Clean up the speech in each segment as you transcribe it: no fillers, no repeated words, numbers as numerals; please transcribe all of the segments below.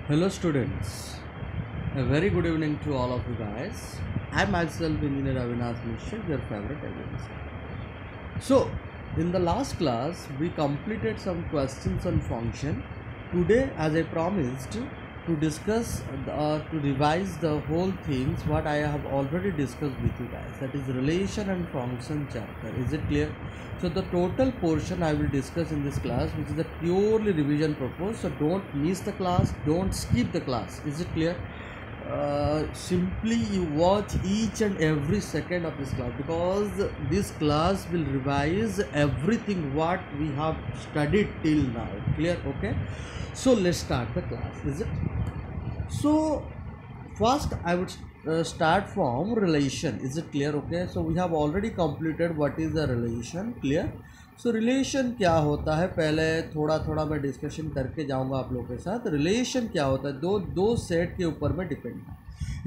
Hello students, a very good evening to all of you guys. I myself Engineer Avinash Mishra, your favorite agency. So, in the last class, we completed some questions on function. Today, as I promised, to discuss, to revise the whole things what I have already discussed with you guys. That is relation and function chapter. Is it clear? So the total portion I will discuss in this class, which is a purely revision purpose. So don't miss the class. Don't skip the class. Is it clear? Simply you watch each and every second of this class, because this class will revise everything what we have studied till now. Clear? Okay, so let's start the class. Is it? So first I would start from relation. Is it clear? Okay, so we have already completed what is the relation. Clear? So relation क्या होता है, पहले थोड़ा थोड़ा मैं discussion करके जाऊंगा आप लोगों के साथ. रिलेशन क्या होता है, दो सेट के ऊपर में डिपेंड है.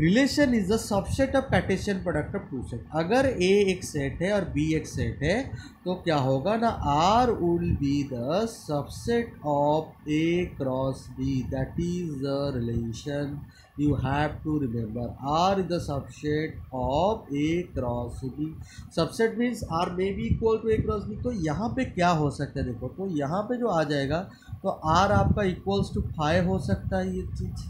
Relation is the subset of Cartesian product of two set. अगर ए एक सेट है और बी एक सेट है तो क्या होगा ना, R will be the subset of A cross B. That is the relation you have to remember. R is the subset of A cross B. Subset means R may be equal to A cross B. तो यहाँ पे क्या हो सकता है, देखो तो यहाँ पे जो आ जाएगा तो R आपका इक्वल्स टू 5 हो सकता है ये चीज़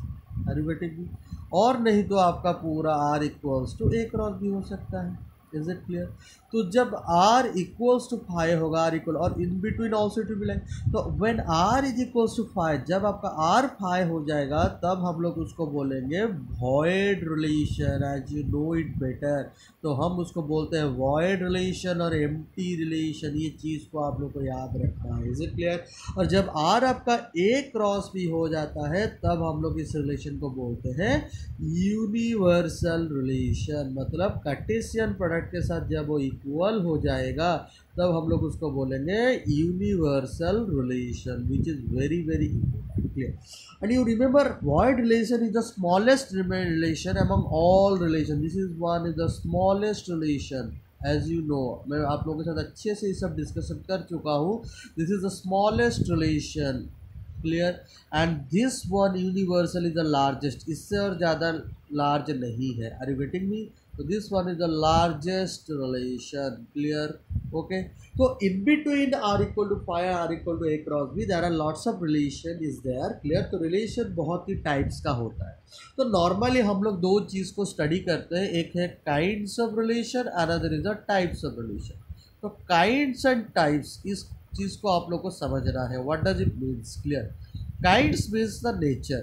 अरिथमेटिक, और नहीं तो आपका पूरा R equals to A cross B हो सकता है. Is it clear? तो जब R इक्वल्स टू 5 होगा, R इक्वल और in between also to be like, तो when R is equals to 5, जब आपका R 5 हो जाएगा तब हम लोग उसको बोलेंगे void relation. As you know it better, तो हम उसको बोलते हैं वॉइड रिलेशन और एम्प्टी रिलेशन. ये चीज़ को आप लोग को याद रखना है. Is it clear? और जब R आपका A क्रॉस B हो जाता है तब हम लोग इस रिलेशन को बोलते हैं यूनिवर्सल रिलेशन. मतलब कार्टेशियन प्रोडक्ट के साथ जब वो इक्वल हो जाएगा तब हम लोग उसको बोलेंगे universal relation, which is very very important. Clear? And you remember void relation is the smallest relation among all relation. This is one is the smallest relation. As you know, मैं आप लोगों के साथ अच्छे से ये सब डिस्कशन कर चुका हूँ. This is the smallest relation. Clear? And this one universal is the largest. इससे और ज़्यादा लार्ज नहीं है. Are you getting me? So this one is the largest relation. Clear? Okay, so in between R equal to 5, R equal to A cross B, there are lots of relation is there. Clear? तो relation बहुत ही types का होता है. तो normally हम लोग दो चीज़ को study करते हैं, एक है kinds of relation, another is the types of relation. तो kinds and types, इस चीज़ को आप लोग को समझना है. What does it means? Clear? Kinds means the nature.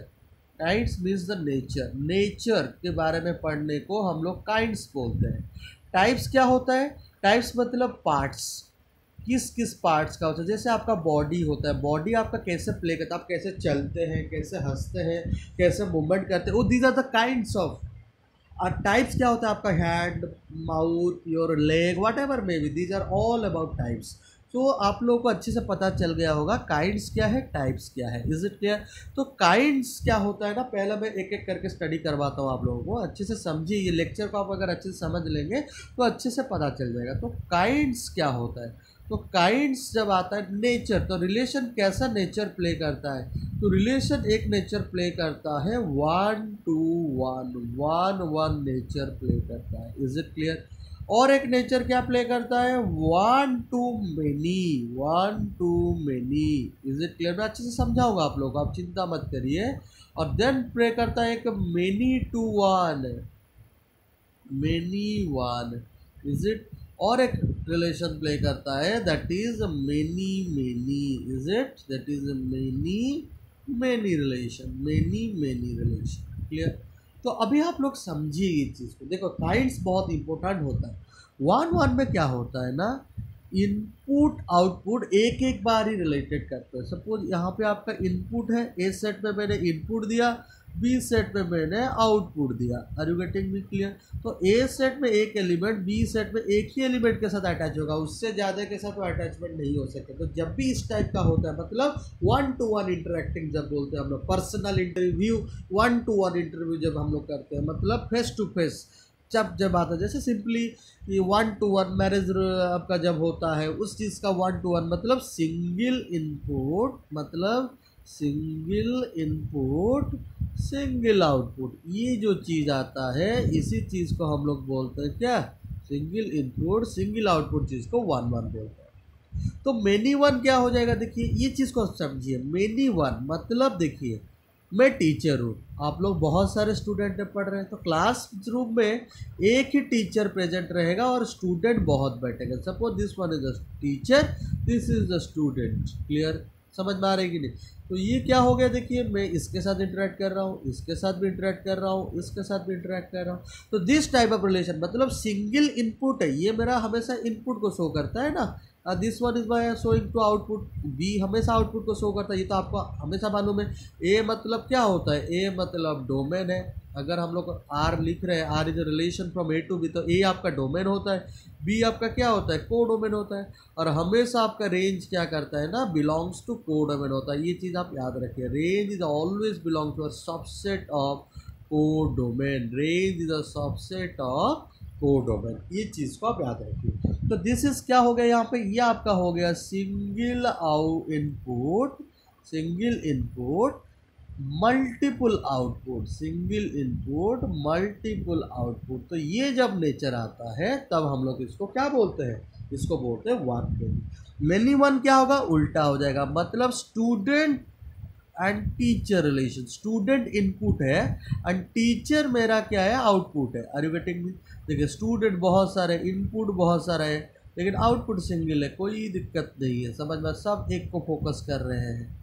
Kinds means the nature. Nature के बारे में पढ़ने को हम लोग काइंड्स बोलते हैं. टाइप्स क्या होता है? टाइप्स मतलब पार्ट्स. किस किस पार्ट्स का होता है. जैसे आपका बॉडी होता है, बॉडी आपका कैसे प्ले करता है, आप कैसे चलते हैं, कैसे हंसते हैं, कैसे मूवमेंट करते हैं, वो these are the kinds of. और टाइप्स क्या होता है? आपका hand, mouth, your leg, whatever may be, these are all about types. तो आप लोगों को अच्छे से पता चल गया होगा काइंड्स क्या है, टाइप्स क्या है. Is it clear? तो काइंड्स क्या होता है ना, पहले मैं एक एक करके स्टडी करवाता हूँ आप लोगों को. अच्छे से समझिए, ये लेक्चर को आप अगर अच्छे से समझ लेंगे तो अच्छे से पता चल जाएगा. तो काइंड्स क्या होता है? तो काइंड्स जब आता है नेचर, तो रिलेशन कैसा नेचर प्ले करता है? तो रिलेशन एक नेचर प्ले करता है 1 to 1, 1 नेचर प्ले करता है. Is it clear? और एक नेचर क्या प्ले करता है? 1 to many, 1 to many. Is it clear? मैं अच्छे से समझाऊंगा आप लोगों को, आप चिंता मत करिए. और देन प्ले करता है एक many to 1, many 1. Is it? और एक रिलेशन प्ले करता है that is many many. Is it? That is many many relation, many many relation. Clear? तो अभी आप लोग समझिए ये चीज़ को. देखो काइंड्स बहुत इंपॉर्टेंट होता है. 1 में क्या होता है ना, इनपुट आउटपुट एक एक बार ही रिलेटेड करते हैं. सपोज यहाँ पे आपका इनपुट है, ए सेट में मैंने इनपुट दिया, बी सेट में मैंने आउटपुट दिया. Are you getting me? Clear? तो ए सेट में एक एलिमेंट, बी सेट में एक ही एलिमेंट के साथ अटैच होगा, उससे ज़्यादा के साथ वो अटैचमेंट नहीं हो सकता. तो जब भी इस टाइप का होता है, मतलब 1 to 1 इंटरेक्टिंग जब बोलते हैं हम लोग, पर्सनल इंटरव्यू, 1 to 1 इंटरव्यू जब हम लोग करते हैं, मतलब फेस टू फेस जब आता है. जैसे सिंपली ये 1 to 1 मैरिज आपका जब होता है, उस चीज़ का 1 to 1 मतलब सिंगल इनपुट, मतलब सिंगल इनपुट सिंगल आउटपुट, ये जो चीज़ आता है इसी चीज़ को हम लोग बोलते हैं क्या, सिंगल इनपुट सिंगल आउटपुट चीज़ को 1 1 बोलते हैं। तो मेनी वन क्या हो जाएगा, देखिए ये चीज़ को समझिए। मेनी वन मतलब देखिए मैं टीचर हूँ, आप लोग बहुत सारे स्टूडेंट पढ़ रहे हैं, तो क्लास रूम में एक ही टीचर प्रेजेंट रहेगा और स्टूडेंट बहुत बैठेगा। Suppose this one is the teacher, this is the student. Clear, समझ में आ रही कि नहीं। तो ये क्या हो गया, देखिए मैं इसके साथ इंटरेक्ट कर रहा हूँ, इसके साथ भी इंटरेक्ट कर रहा हूँ, इसके साथ भी इंटरेक्ट कर रहा हूँ। तो दिस टाइप ऑफ रिलेशन मतलब सिंगल इनपुट है, ये मेरा हमेशा इनपुट को शो करता है ना। This one is my showing to output, B हमेशा आउटपुट को शो करता है, ये तो आपको हमेशा मालूम है। ए मतलब क्या होता है, ए मतलब डोमेन है। अगर हम लोग आर लिख रहे हैं, R is a relation from A to B, तो ए आपका डोमेन होता है, बी आपका क्या होता है, को डोमेन होता है। और हमेशा आपका रेंज क्या करता है ना, बिलोंग्स टू को डोमेन होता है। ये चीज़ आप याद रखिए, range is always belong to a subset of codomain, range is a subset of codomain, ये चीज़ को आप याद रखिए। तो दिस इज क्या हो गया यहाँ पे, ये आपका हो गया single input single input multiple output, single input multiple output. तो ये जब नेचर आता है तब हम लोग इसको क्या बोलते हैं, इसको बोलते हैं वन मेनी। मेनी वन क्या होगा, उल्टा हो जाएगा, मतलब student and teacher relation. Student input है एंड टीचर मेरा क्या है, आउटपुट है। Are you getting me. देखिए स्टूडेंट बहुत सारे, इनपुट बहुत सारा है, लेकिन आउटपुट सिंगल है, कोई दिक्कत नहीं है, समझ में। सब एक को फोकस कर रहे हैं,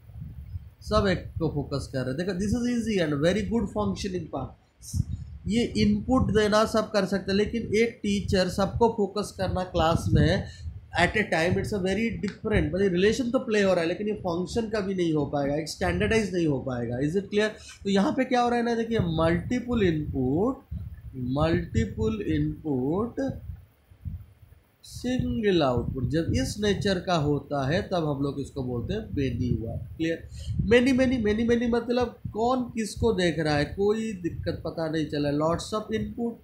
सब एक को फोकस कर रहे हैं। देखो this is easy and very good functioning part. ये इनपुट देना सब कर सकते हैं, लेकिन एक टीचर सबको फोकस करना क्लास में at a time, it's a very different. मतलब रिलेशन तो प्ले हो रहा है, लेकिन ये फंक्शन कभी नहीं हो पाएगा, एक स्टैंडर्डाइज नहीं हो पाएगा। Is it clear. तो यहाँ पे क्या हो रहा है ना, देखिए मल्टीपल इनपुट सिंगल आउटपुट, जब इस नेचर का होता है तब हम लोग इसको बोलते हैं many one. Clear. Many many many many मतलब कौन किसको देख रहा है, कोई दिक्कत पता नहीं चला। Lots of input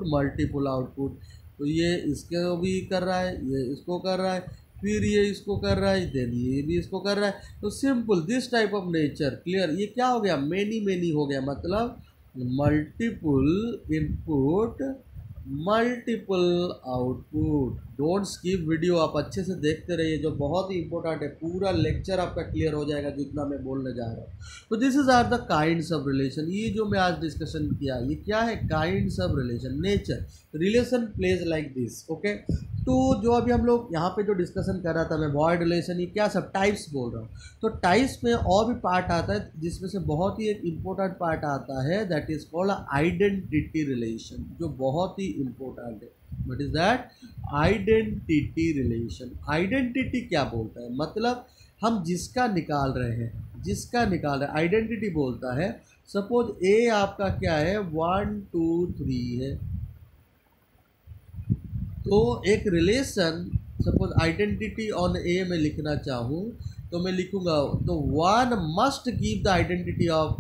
multiple output. तो ये इसको भी कर रहा है, ये इसको कर रहा है, फिर ये इसको कर रहा है, देन ये भी इसको कर रहा है। तो simple this type of nature. Clear. ये क्या हो गया, मेनी हो गया, मतलब multiple input multiple output. Don't skip video, आप अच्छे से देखते रहिए, जो बहुत ही इंपॉर्टेंट है। पूरा लेक्चर आपका क्लियर हो जाएगा जितना मैं बोलने जा रहा हूँ। तो this is are the kinds of relation. ये जो मैं आज डिस्कशन किया, ये क्या है, kinds of relation. Nature relation plays like this. Okay. तो जो अभी हम लोग यहाँ पे जो डिस्कशन कर रहा था मैं, वॉइड रिलेशन, ये क्या सब टाइप्स बोल रहा हूँ। तो टाइप्स में और भी पार्ट आता है, जिसमें से बहुत ही एक इम्पोर्टेंट पार्ट आता है, that is called identity relation, जो बहुत ही इम्पोर्टेंट है। What is that, identity relation. Identity क्या बोलता है, मतलब हम जिसका निकाल रहे हैं, आइडेंटिटी बोलता है। सपोज ए आपका क्या है, 1 2 3 है, तो एक रिलेशन, सपोज आइडेंटिटी ऑन ए में लिखना चाहूँ तो मैं लिखूंगा, तो one must give the identity of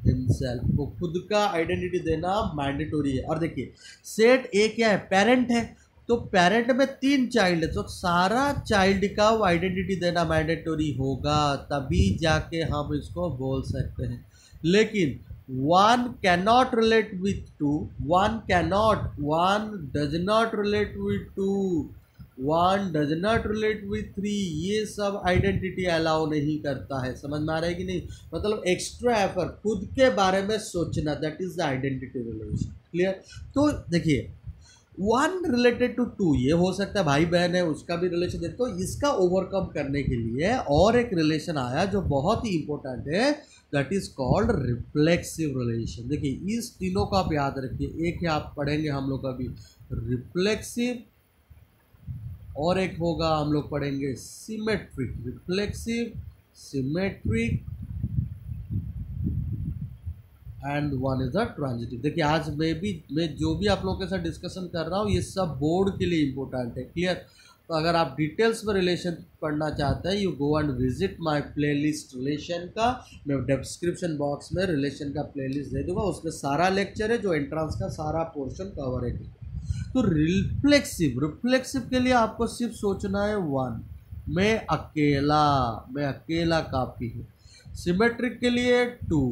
himself, को खुद का आइडेंटिटी देना मैंडेटोरी है। और देखिए सेट ए क्या है, पेरेंट है, तो पेरेंट में 3 चाइल्ड है, तो सारा चाइल्ड का आइडेंटिटी देना मैंडेटोरी होगा, तभी जाके हम इसको बोल सकते हैं। लेकिन one cannot relate with two, one does not relate with two, one does not relate with three, ये सब आइडेंटिटी अलाउ नहीं करता है। समझ में आ रहा है कि नहीं, मतलब एक्स्ट्रा एफर्ट, खुद के बारे में सोचना, that is the identity relation. Clear. तो देखिए वन रिलेटेड टू टू, ये हो सकता है भाई बहन है, उसका भी रिलेशन है। तो इसका ओवरकम करने के लिए और एक रिलेशन आया जो बहुत ही इंपॉर्टेंट है, that is called reflexive relation. देखिए इस तीनों को आप याद रखिए, एक है आप पढ़ेंगे हम लोग अभी रिफ्लेक्सिव, और एक होगा हम लोग पढ़ेंगे symmetric. Reflexive, symmetric and one is a transitive. देखिए आज मैं जो भी आप लोगों के साथ डिस्कशन कर रहा हूँ, ये सब बोर्ड के लिए इंपॉर्टेंट है। क्लियर। तो अगर आप डिटेल्स में रिलेशन पढ़ना चाहते हैं, you go and visit my playlist relation का। मैं डिस्क्रिप्शन बॉक्स में रिलेशन का प्लेलिस्ट दे दूंगा, उसमें सारा लेक्चर है, जो एंट्रांस का सारा पोर्शन कवर है। तो रिफ्लेक्सिव के लिए आपको सिर्फ सोचना है वन, मैं अकेला काफ़ी हूँ। सिमेट्रिक के लिए 2,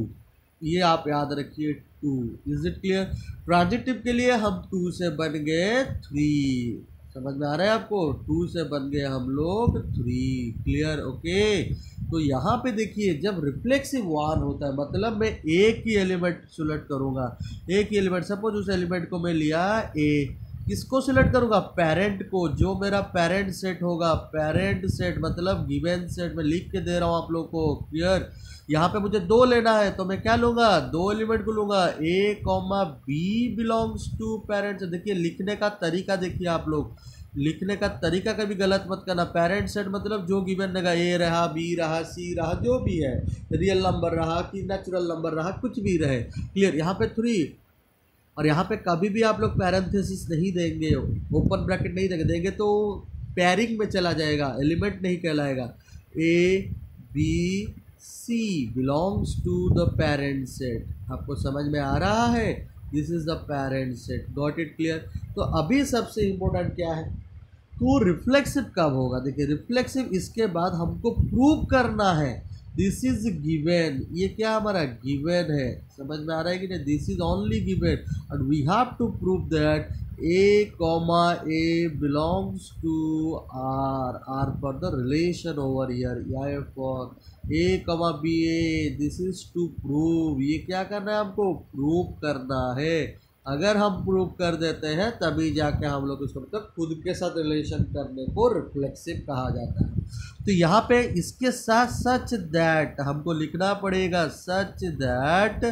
ये आप याद रखिए 2। Is it clear? ट्रांजिटिव के लिए हम 2 से बन गए 3। समझ में आ रहा है आपको? 2 से बन गए हम लोग 3। क्लियर? ओके। तो यहाँ पे देखिए जब रिफ्लेक्सिव 1 होता है मतलब मैं एक ही एलिमेंट सिलेक्ट करूँगा, एक ही एलिमेंट। सपोज उस एलिमेंट को मैं लिया ए, किसको सिलेक्ट करूँगा? पेरेंट को, जो मेरा पेरेंट सेट होगा। पेरेंट सेट मतलब गिवन सेट में लिख के दे रहा हूँ आप लोग को। क्लियर? यहाँ पे मुझे 2 लेना है तो मैं क्या लूँगा? 2 एलिमेंट को लूँगा। A comma B belongs to parents. देखिए लिखने का तरीका देखिए आप लोग, लिखने का तरीका कभी गलत मत करना। पेरेंट सेट मतलब जो गिवन रहेगा, ए रहा, बी रहा, सी रहा, जो भी है, रियल नंबर रहा कि नेचुरल नंबर रहा, कुछ भी रहे। क्लियर? यहाँ पे 3, और यहाँ पे कभी भी आप लोग पैरेंथेसिस नहीं देंगे, ओपन ब्रैकेट नहीं देंगे तो पेयरिंग में चला जाएगा, एलिमेंट नहीं कहलाएगा। A B C belongs to the parent set. आपको समझ में आ रहा है? This is the parent set. Got it? Clear? तो अभी सबसे इंपॉर्टेंट क्या है? तो रिफ्लेक्सिव कब होगा? देखिए रिफ्लेक्सिव इसके बाद हमको प्रूव करना है। दिस इज गिवन, ये क्या हमारा गिवन है, समझ में आ रहा है कि नहीं? This is only given and we have to prove that A comma a belongs to R, R for the relation over here, या for a comma b a. This is to prove, ये क्या करना है हमको? Prove करना है। अगर हम प्रूव कर देते हैं तभी जाके हम लोग उसको मतलब खुद के साथ रिलेशन करने को रिफ्लेक्सिव कहा जाता है। तो यहाँ पे इसके साथ सच दैट हमको लिखना पड़ेगा, such that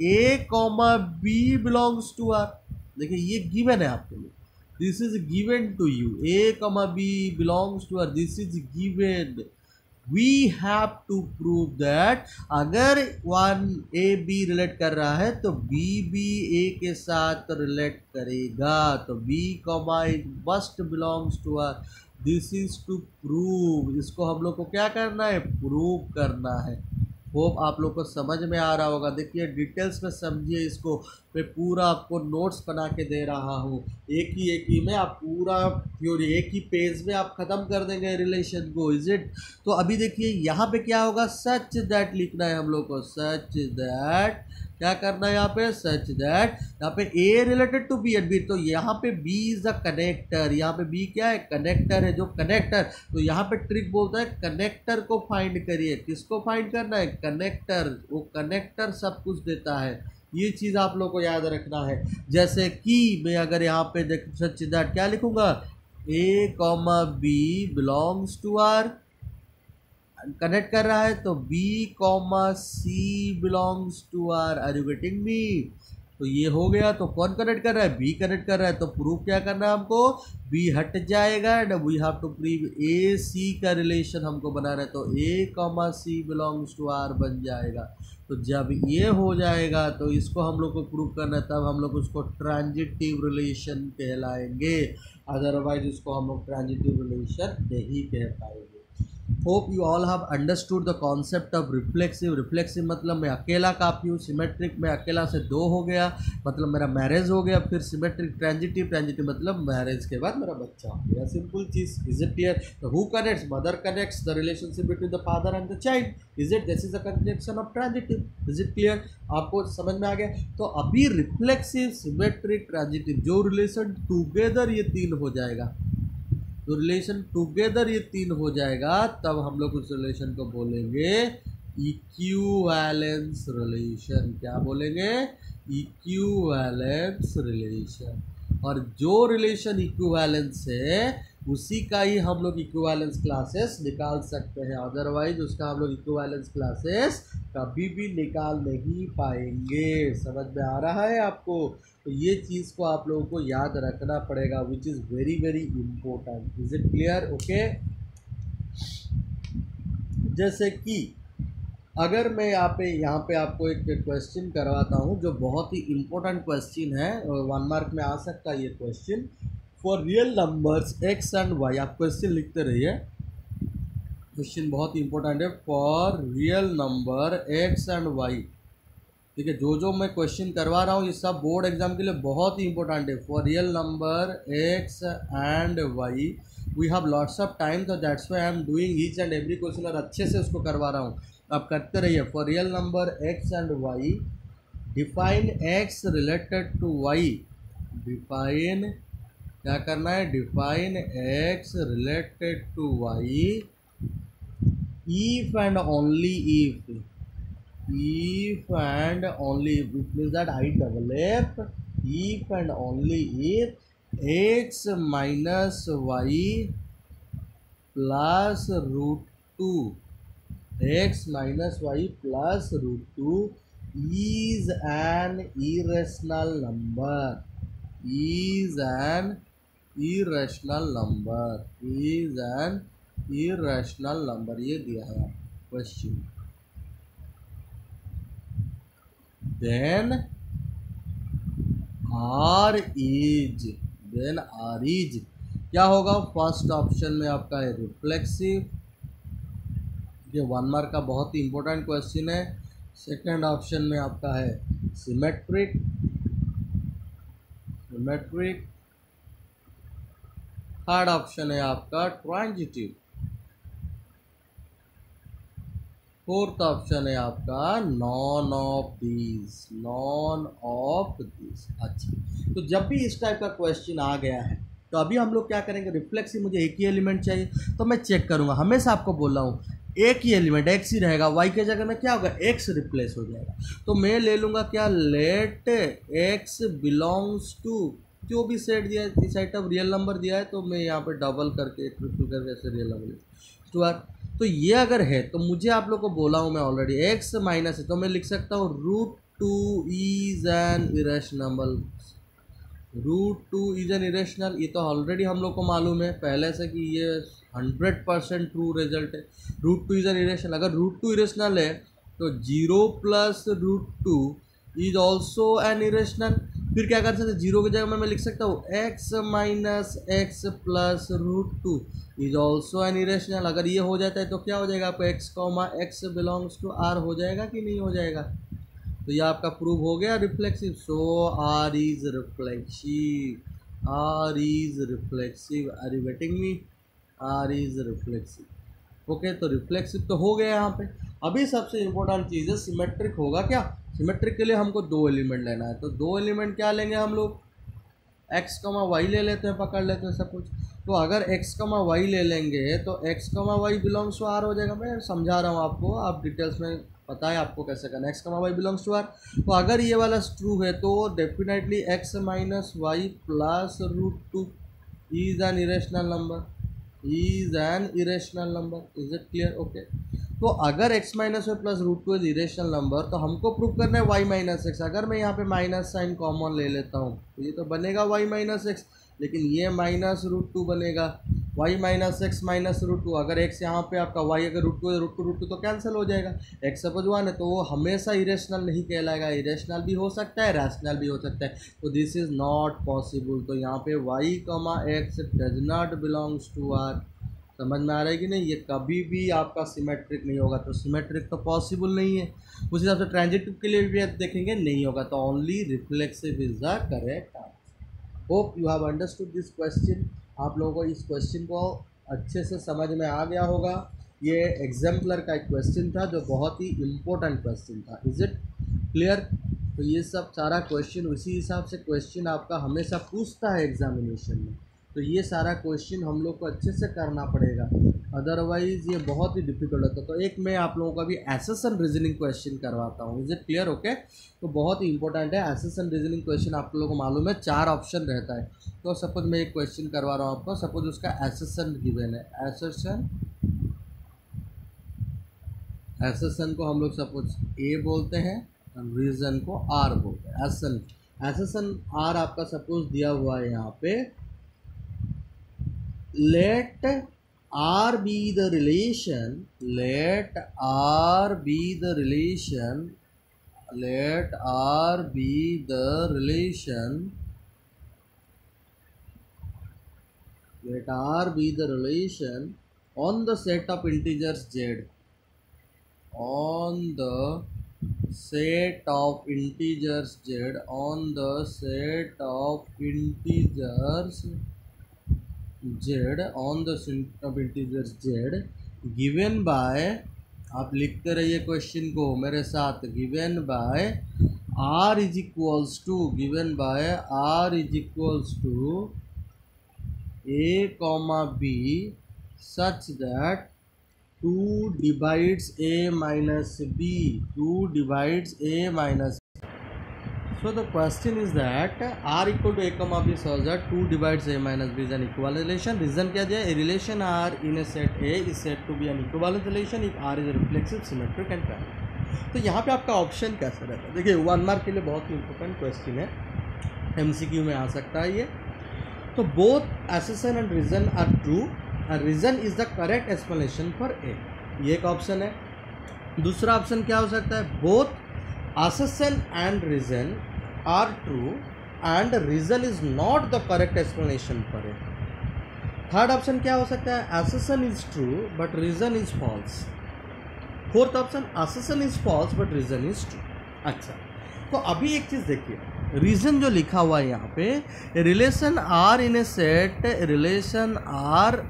A comma B belongs to R. देखिए ये गिवन है आपके लिए, this is given to you, A comma B belongs to R, this is given. We have to prove that अगर वन ए बी रिलेट कर रहा है तो बी भी ए के साथ रिलेट करेगा, तो B comma it must belongs to R. This is to prove, इसको हम लोग को क्या करना है? प्रूव करना है। होप आप लोग को समझ में आ रहा होगा। देखिए डिटेल्स में समझिए इसको, मैं पूरा आपको नोट्स बना के दे रहा हूँ, एक ही में आप पूरा थ्योरी एक ही पेज में आप ख़त्म कर देंगे रिलेशन को। Is it? तो अभी देखिए यहाँ पे क्या होगा? सच दैट लिखना है हम लोग को, सच दैट क्या करना है यहाँ पे? सच दैट यहाँ पे a related to b and b, तो यहाँ पे बी इज द कनेक्टर, यहाँ पे बी क्या है? कनेक्टर है, जो कनेक्टर। तो यहाँ पे ट्रिक बोलता है कनेक्टर को फाइंड करिए। किसको फाइंड करना है? कनेक्टर। वो कनेक्टर सब कुछ देता है, ये चीज़ आप लोग को याद रखना है। जैसे कि मैं अगर यहाँ पे देख सच दैट क्या लिखूंगा? A comma B belongs to R, connect कर रहा है तो B comma c belongs to R you getting me? तो ये हो गया। तो कौन कनेक्ट कर रहा है? बी कनेक्ट कर रहा है। तो प्रूफ क्या करना है हमको? बी हट जाएगा and we have to prove a c का रिलेशन हमको बनाना है, तो a comma c belongs to R बन जाएगा। तो जब ये हो जाएगा तो इसको हम लोग को प्रूव करना है, तब हम लोग उसको ट्रांजिटिव रिलेशन कहलाएंगे, अदरवाइज उसको हम लोग ट्रांजिटिव रिलेशन नहीं कह पाएंगे। Hope you all have understood the concept of reflexive. Reflexive मतलब मैं अकेला काफ़ी हूँ, सिमेट्रिक में अकेला से 2 हो गया मतलब मेरा मैरिज हो गया, फिर सिमेट्रिक ट्रांजिटिव, ट्रांजिटिव मतलब मैरिज के बाद मेरा बच्चा हो गया। सिंपल चीज। Is it clear? तो who connects? Mother connects the relationship between the father and the child. Is it? This is the connection of transitive. Is it clear? आपको समझ में आ गया? तो अभी रिफ्लेक्सिव, सिमेट्रिक, ट्रांजिटिव जो रिलेशन टुगेदर ये 3 हो जाएगा, तो रिलेशन टुगेदर ये 3 हो जाएगा, तब हम लोग उस रिलेशन को बोलेंगे इक्विवेलेंस रिलेशन। क्या बोलेंगे? Equivalence relation. और जो रिलेशन इक्विवेलेंस है उसी का ही हम लोग इक्विवेलेंस क्लासेस निकाल सकते हैं, अदरवाइज उसका हम लोग इक्विवेलेंस क्लासेस कभी भी निकाल नहीं पाएंगे। समझ में आ रहा है आपको? तो ये चीज़ को आप लोगों को याद रखना पड़ेगा, which is very very important. Is it clear? Okay. जैसे कि अगर मैं यहाँ पे आपको एक क्वेश्चन करवाता हूँ जो बहुत ही इम्पोर्टेंट क्वेश्चन है, 1 मार्क में आ सकता है ये question. For real numbers x and y, आप क्वेश्चन लिखते रहिए, क्वेश्चन बहुत ही इंपॉर्टेंट है। For real number x and y, ठीक है, जो मैं क्वेश्चन करवा रहा हूँ ये सब बोर्ड एग्जाम के लिए बहुत ही इंपॉर्टेंट है। For real number x and y we have lots of time, तो that's why I am doing each and every question, और अच्छे से उसको करवा रहा हूँ। आप करते रहिए। For real number x and y define x related to y, define क्या करना है, define x related to y if and only if and only if, it means that I double f, if and only if x minus y plus root 2, x minus y plus root 2 is an irrational number, is an irrational number, is an irrational number, ये दिया है question. then r is क्या होगा, first option में आपका है reflexive, ये 1 mark का बहुत ही इंपॉर्टेंट क्वेश्चन है। सेकंड ऑप्शन में आपका है सिमेट्रिक, थर्ड ऑप्शन है आपका ट्रांजिटिव, फोर्थ ऑप्शन है आपका नॉन ऑफ दिस। अच्छा, तो जब भी इस टाइप का क्वेश्चन आ गया है तो अभी हम लोग क्या करेंगे, रिफ्लेक्सिव मुझे एक ही एलिमेंट चाहिए तो मैं चेक करूंगा, हमेशा आपको बोल रहा हूँ एक ही एलिमेंट x ही रहेगा, y के जगह में क्या होगा x रिप्लेस हो जाएगा। तो मैं ले लूँगा क्या, लेट x बिलोंग्स टू जो भी सेट दिया है, इस सेट ऑफ रियल नंबर दिया है तो मैं यहाँ पे डबल करके ट्रिपल करके ऐसे रियल नंबर टू आर। तो ये अगर है तो मुझे आप लोग को बोला हूँ मैं ऑलरेडी x माइनस है तो मैं लिख सकता हूँ √2 is an irrational, √2 is an irrational. ये तो ऑलरेडी हम लोग को मालूम है पहले से कि ये 100% ट्रू रिजल्ट है। √2 इज एन इरेशनल, अगर √2 इरेशनल है तो 0 plus √2 is also an irrational. फिर क्या कर सकते हैं, जीरो की जगह मैं लिख सकता हूँ x minus x plus √2 is also an irrational. अगर ये हो जाता है तो क्या हो जाएगा आपको x, x belongs to r हो जाएगा कि नहीं हो जाएगा। तो ये आपका प्रूव हो गया reflexive. So r is reflexive, r is reflexive, are you getting me, r is reflexive. Okay, तो रिफ्लेक्सिव तो हो गया यहाँ पे। अभी सबसे इंपॉर्टेंट चीज़ है सिमेट्रिक होगा क्या। सिमेट्रिक के लिए हमको 2 एलिमेंट लेना है, तो 2 एलिमेंट क्या लेंगे हम लोग, x, y ले लेते हैं, पकड़ लेते हैं सब कुछ। तो अगर x, y ले लेंगे तो x, y belongs to r हो जाएगा। मैं समझा रहा हूँ आपको, आप डिटेल्स में पता है आपको कैसे करना है। x, y belongs to r, तो अगर ये वाला ट्रू है तो definitely x minus Y plus √2 is an irrational number, is an irrational number. Is it clear? Okay, तो अगर x minus Y plus √2 is irrational number तो हमको प्रूव करना है y माइनस एक्स। अगर मैं यहाँ पे माइनस साइन कॉमन ले लेता हूँ तो ये तो बनेगा y माइनस एक्स, लेकिन ये माइनस √2 बनेगा, y माइनस एक्स माइनस √2। अगर x यहाँ पे आपका y अगर √2 है, √2 तो कैंसिल हो जाएगा। x सपोज 1 है तो वो हमेशा इरेशनल नहीं कहलाएगा, इरेशनल भी हो सकता है, रैशनल भी हो सकता है। तो दिस इज़ नॉट पॉसिबल। तो यहाँ पे y, x does not belongs to r। समझ में आ रहा है कि नहीं, ये कभी भी आपका सिमेट्रिक नहीं होगा। तो सिमेट्रिक तो पॉसिबल नहीं है। उस हिसाब से ट्रांजिटिव के लिए भी आप देखेंगे नहीं होगा। तो only reflexive is the correct answer. Hope you have understood this question. आप लोगों को इस क्वेश्चन को अच्छे से समझ में आ गया होगा। ये एग्जाम्पलर का एक क्वेश्चन था जो बहुत ही इम्पोर्टेंट क्वेश्चन था। Is it clear? तो ये सब सारा क्वेश्चन उसी हिसाब से क्वेश्चन आपका हमेशा पूछता है एग्जामिनेशन में। तो ये सारा क्वेश्चन हम लोग को अच्छे से करना पड़ेगा, अदरवाइज़ ये बहुत ही डिफिकल्ट होता है। तो एक मैं आप लोगों का भी एसेशन रीजनिंग क्वेश्चन करवाता हूँ। Is it clear? ओके, तो बहुत ही इंपॉर्टेंट है एसेशन रीजनिंग क्वेश्चन। आप लोगों को मालूम है 4 ऑप्शन रहता है। तो सपोज मैं एक क्वेश्चन करवा रहा हूँ आपको, सपोज उसका एसेशन गिवन है। एसेशन को हम लोग सपोज ए बोलते हैं, रीजन को आर बोलते हैं। एसेशन आर आपका सपोज दिया हुआ है यहाँ पे, let R be the relation, let R be the relation, let R be the relation, let R be the relation on the set of integers z, on the set of integers z, on the set of integers z, on the set of integers z given by आप लिखते रहिए question को मेरे साथ। Given by R is equals to, given by R is equals to A comma B such that 2 divides a minus b, 2 divides a minus. So the question is that r equal to a comma b such that 2 divides a minus b is an equivalent relation. Reason क्या दिया? A relation r in a set A is said to be an equivalent relation if r is a reflexive, symmetric and parallel. तो यहाँ पे आपका option कैसा रहता है? देखिए 1 मार्क के लिए बहुत ही इंपॉर्टेंट क्वेश्चन है, MCQ में आ सकता है ये। तो both assertion and reason are true and reason is the correct explanation for A, ये एक ऑप्शन है। दूसरा ऑप्शन क्या हो सकता है? both assertion and reason are true and reason is not the correct explanation for A. Third option क्या हो सकता है? assertion is true but reason is false. Fourth option assertion is false but reason is true. अच्छा, तो अभी एक चीज़ देखिए, reason जो लिखा हुआ है यहाँ पे, relation R in A set, relation R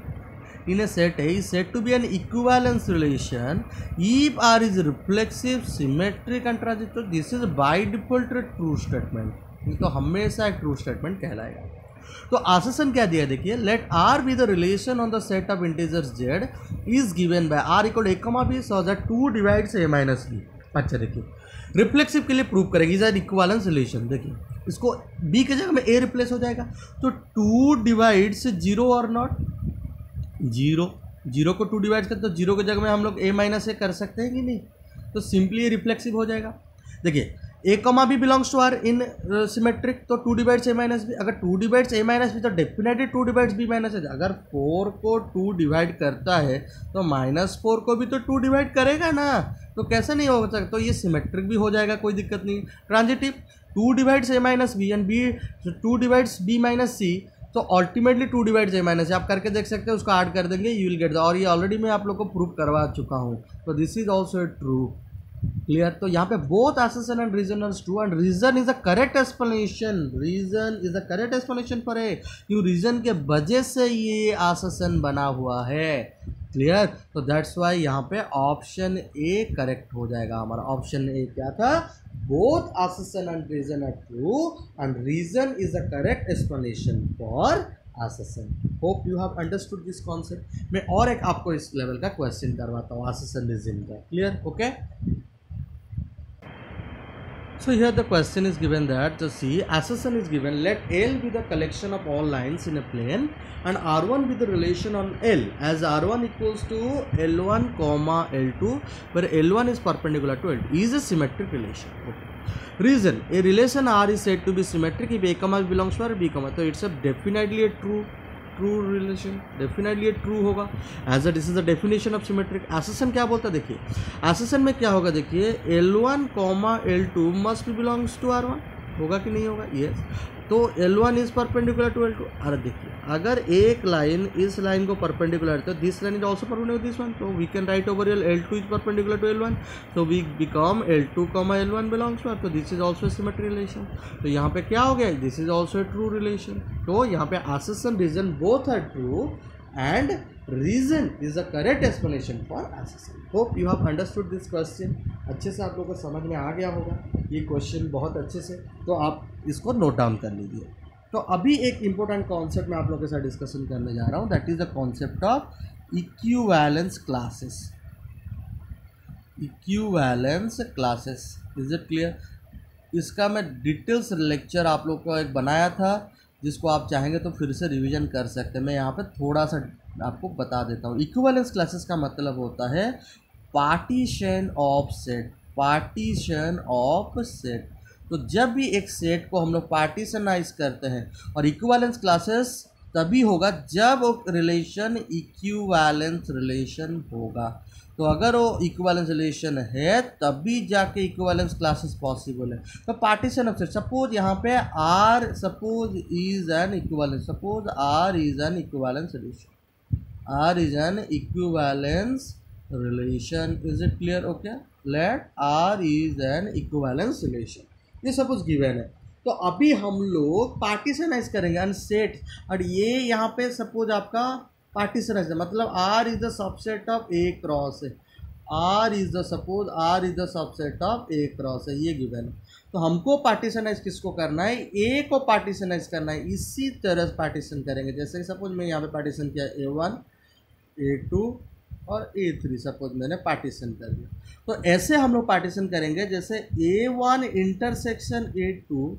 in a set A is said to be an equivalence relation if R is reflexive, symmetric and transitive. This is by default a true statement, तो हमेशा एक true statement कहलाएगा। तो assertion क्या दिया देखिए, let R be the relation on the set of integers Z is given by R equal to a comma b so that 2 divides a minus b. अच्छा देखिए, रिफ्लेक्सिव के लिए प्रूव करेंगे इज एन इक्विवेलेंस रिलेशन। देखिए इसको b के जगह में a रिप्लेस हो जाएगा, तो 2 डिवाइड्स 0 और नॉट 0, 0 को 2 डिवाइड करते तो 0 के जगह में हम लोग a माइनस ए कर सकते हैं कि नहीं? तो सिंपली ये रिफ्लेक्सिव हो जाएगा। देखिए a comma B belongs to R in symmetric, तो 2 डिवाइड्स a माइनस बी, अगर 2 डिवाइड्स a माइनस बी तो definitely 2 divides b minus A. अगर 4 को 2 डिवाइड करता है तो -4 को भी तो 2 डिवाइड करेगा ना, तो कैसे नहीं हो सकता? तो ये सिमेट्रिक भी हो जाएगा, कोई दिक्कत नहीं। Transitive, 2 divides a minus b and b 2 divides b minus c, तो अल्टीमेटली 2 डिवाइड्स a माइनस, आप करके देख सकते हैं, उसको ऐड कर देंगे, यू विल गेट। और ये ऑलरेडी मैं आप लोग को प्रूव करवा चुका हूँ, तो this is also true. Clear? तो यहाँ पे both assertion and reason are true and reason is the correct explanation, reason is the correct explanation for A, क्यों? रीजन के वजह से ये assertion बना हुआ है। क्लियर? तो दैट्स वाई यहाँ पे ऑप्शन ए करेक्ट हो जाएगा हमारा। ऑप्शन ए क्या था? both assertion and reason are true and reason is the correct explanation for assertion. Hope you have understood this concept. मैं और एक आपको इस लेवल का क्वेश्चन करवाता हूँ assertion reason का। Clear? Okay. So here the question is given that the see assertion is given, let L be the collection of all lines in a plane and R1 be the relation on L as R1 equals to L1 comma L2 where L1 is perpendicular to L2 is a symmetric relation. Okay. Reason, a relation R is said to be symmetric if A comma B belongs to R, B comma, so it's a definitely a true relation, definitely true होगा as a this is the definition of symmetric. assertion क्या बोलता है देखिए, assertion में क्या होगा देखिए, L1 comma L2 must be belongs to R1, होगा कि नहीं होगा? यस। तो L1 is perpendicular to L2। अरे देखिए अगर एक लाइन इस लाइन को परपेंडिकुलर तो this line is also perpendicular this one, तो we can write over L2 is perpendicular to L1, तो we become L2 comma L1 belongs to R, तो this is also symmetric relation. तो यहाँ पे क्या हो गया? This is also true relation. तो यहाँ पे assertion reason both are true and reason is the correct explanation for assertion. Hope you have understood this question. अच्छे से आप लोगों को समझ में आ गया होगा ये क्वेश्चन बहुत अच्छे से, तो आप इसको नोट डाउन कर लीजिए। तो अभी एक इम्पोर्टेंट कॉन्सेप्ट मैं आप लोगों के साथ डिस्कशन करने जा रहा हूँ, that is the concept of equivalence classes. Equivalence classes, is it clear? इसका मैं डिटेल्स लेक्चर आप लोग को एक बनाया था, जिसको आप चाहेंगे तो फिर से रिवीजन कर सकते हैं। मैं यहाँ पे थोड़ा सा आपको बता देता हूँ। इक्विवेलेंस क्लासेस का मतलब होता है partition of set, partition of set. तो जब भी एक सेट को हम लोग पार्टीशनाइज करते हैं, और इक्विवेलेंस क्लासेस तभी होगा जब रिलेशन इक्विवेलेंस रिलेशन होगा। तो अगर वो इक्विवेलेंस रिलेशन है तभी जाके इक्विवेलेंस क्लासेस पॉसिबल है। तो पार्टीशन ऑफ सेट, सपोज यहाँ पे R suppose is an equivalence, suppose R is an equivalence relation, R is an equivalence relation, is it clear? Okay, let R is an equivalence relation, ये suppose given है। तो अभी हम लोग पार्टीशनाइज करेंगे and set, और ये यहाँ पे सपोज आपका पार्टीशनाइज, मतलब R is the subset of A cross R is the suppose R is the subset of A cross है, ये गिवन है। तो हमको पार्टीशनाइज किसको करना है, ए को पार्टीशनाइज करना है। इसी तरह पार्टीशन करेंगे, जैसे सपोज मैं यहाँ पे पार्टीशन किया A1 A2 और A3, सपोज मैंने पार्टीशन कर दिया। तो ऐसे हम लोग पार्टीशन करेंगे, जैसे A1 intersection A2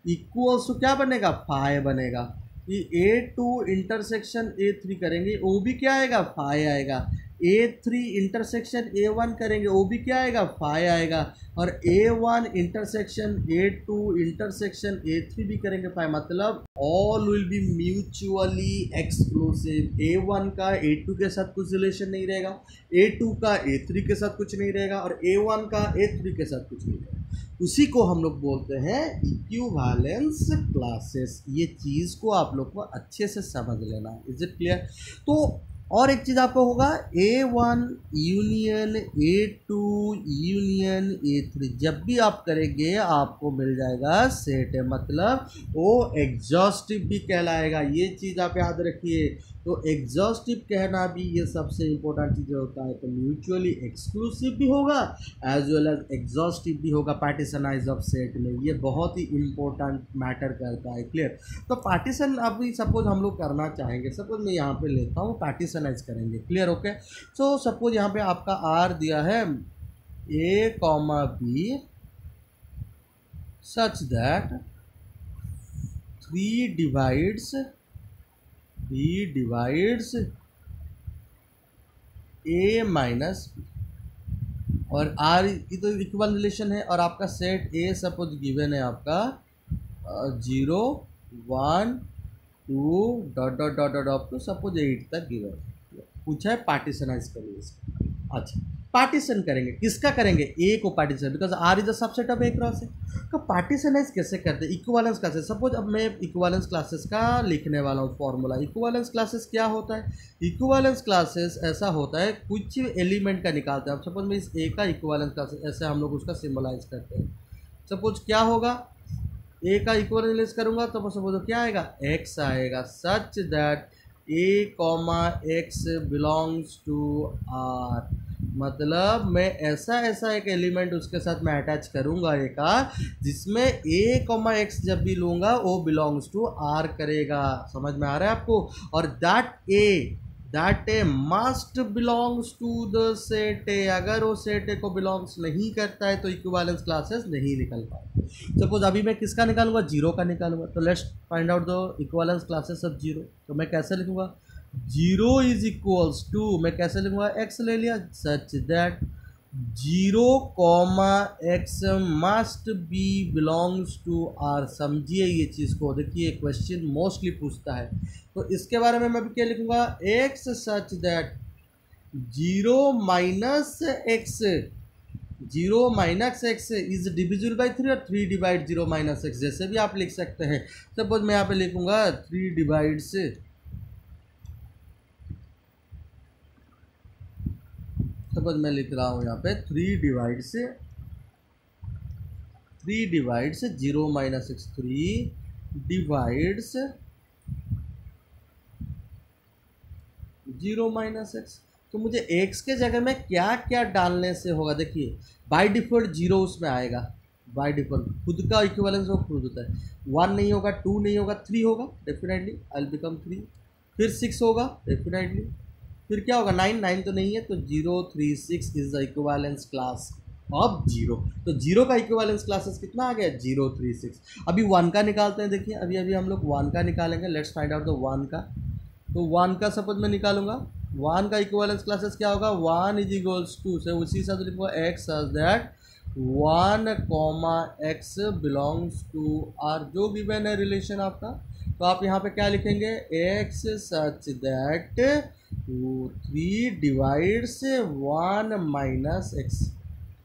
equals to क्या बनेगा, 5 बनेगा। ये A2 इंटरसेक्शन A3 करेंगे, वो भी क्या आएगा, 5 आएगा। A3 इंटरसेक्शन A1 करेंगे, वो भी क्या आएगा, 5 आएगा। और A1 intersection A2 intersection A3 भी करेंगे 5, मतलब all will be mutually exclusive. A1 का A2 के साथ कुछ रिलेशन नहीं रहेगा, A2 का A3 के साथ कुछ नहीं रहेगा, और A1 का A3 के साथ कुछ नहीं रहेगा। उसी को हम लोग बोलते हैं इक्विवेलेंस क्लासेस। ये चीज़ को आप लोग को अच्छे से समझ लेना है। Is it clear? तो और एक चीज़ आपको होगा, A1 union A2 union A3, जब भी आप करेंगे आपको मिल जाएगा सेट है, मतलब वो एग्जॉस्टिव भी कहलाएगा। ये चीज़ आप याद रखिए। तो एग्जॉस्टिव कहना भी ये सबसे इम्पोर्टेंट चीज़ होता है। तो म्यूचुअली एक्सक्लूसिव भी होगा एज वेल एज एग्जॉस्टिव भी होगा पार्टीशनाइज ऑफ सेट में। ये बहुत ही इम्पोर्टेंट मैटर करता है। क्लियर? तो पार्टीशन अभी सपोज हम लोग करना चाहेंगे, सपोज मैं यहाँ पे लेता हूँ, पार्टीशनाइज करेंगे। क्लियर? ओके। सो सपोज यहाँ पे आपका आर दिया है A, B such that 3 divides B divides A minus B, और R की तो इक्वल रिलेशन है, और आपका सेट A सपोज गिवन है आपका 0 1 2 dot dot dot dot up to suppose 8 तक गिवन है। पूछा है पार्टीशनाइज करिए इसका। अच्छा, पार्टीशन करेंगे, किसका करेंगे, ए को partition, because R is the subset of A cross है। तो पार्टीशनाइज कैसे करते हैं, इक्विवेलेंस क्लासेस। सपोज अब मैं इक्विवेलेंस क्लासेस का लिखने वाला हूँ फॉर्मूला। इक्विवेलेंस क्लासेस क्या होता है, इक्विवेलेंस क्लासेस ऐसा होता है, कुछ एलिमेंट का निकालते हैं। अब सपोज मैं इस ए का इक्विवेलेंस क्लासेस, ऐसे हम लोग उसका सिम्बलाइज करते हैं। सपोज क्या होगा, ए का इक्विवेलेंस करूँगा तो सपोज क्या आएगा, एक्स आएगा, such that A, X belongs to R। मतलब मैं ऐसा एक एलिमेंट उसके साथ मैं अटैच करूँगा ए का, जिसमें A, X जब भी लूँगा वो बिलोंग्स टू R करेगा। समझ में आ रहा है आपको? और that A must belongs to the set A. अगर वो सेट ए को बिलोंग्स नहीं करता है तो इक्विवेलेंस क्लासेस नहीं निकल पाए। सपोज अभी मैं किसका निकालूंगा, 0 का निकालूंगा। तो let's find out the equivalence classes of 0। तो मैं कैसे लिखूंगा, 0 इज इक्वल्स टू, मैं कैसे लिखूंगा, x ले लिया, such that 0, x must be belongs to R। समझिए ये चीज़ को, देखिए क्वेश्चन मोस्टली पूछता है। तो इसके बारे में मैं भी क्या लिखूंगा, x such that 0 minus x is divisible by 3, और 3 डिवाइड 0 माइनस x, जैसे भी आप लिख सकते हैं। सपोज मैं यहाँ पे लिखूंगा 3 डिवाइड से, सपोज मैं लिख रहा हूँ यहाँ पे 3 डिवाइड से 0 minus x, 3 divides 0 minus x। तो मुझे x के जगह में क्या क्या डालने से होगा, देखिए बाय डिफ़ॉल्ट 0 उसमें आएगा, बाय डिफ़ॉल्ट खुद का इक्विवेलेंस वो खुद होता है। 1 नहीं होगा, 2 नहीं होगा, 3 होगा डेफिनेटली, आई विल बिकम 3। फिर 6 होगा डेफिनेटली, फिर क्या होगा, 9 तो नहीं है, तो 0 3 6 is the equivalence class of 0। तो 0 का इक्विवेलेंस क्लासेस कितना आ गया, 0 3 6। अभी 1 का निकालते हैं, देखिए अभी हम लोग 1 का निकालेंगे। लेट्स फाइंड आउट द 1 का। तो 1 का सपोज मैं निकालूंगा, 1 का इक्विवेलेंस क्लासेस क्या होगा, 1 इज इक्वल्स टू से उसी साथ लिखूंगा x such that 1, x belongs to R, जो गिवन है रिलेशन आपका। तो आप यहाँ पे क्या लिखेंगे, x such that 3 divides 1 minus x,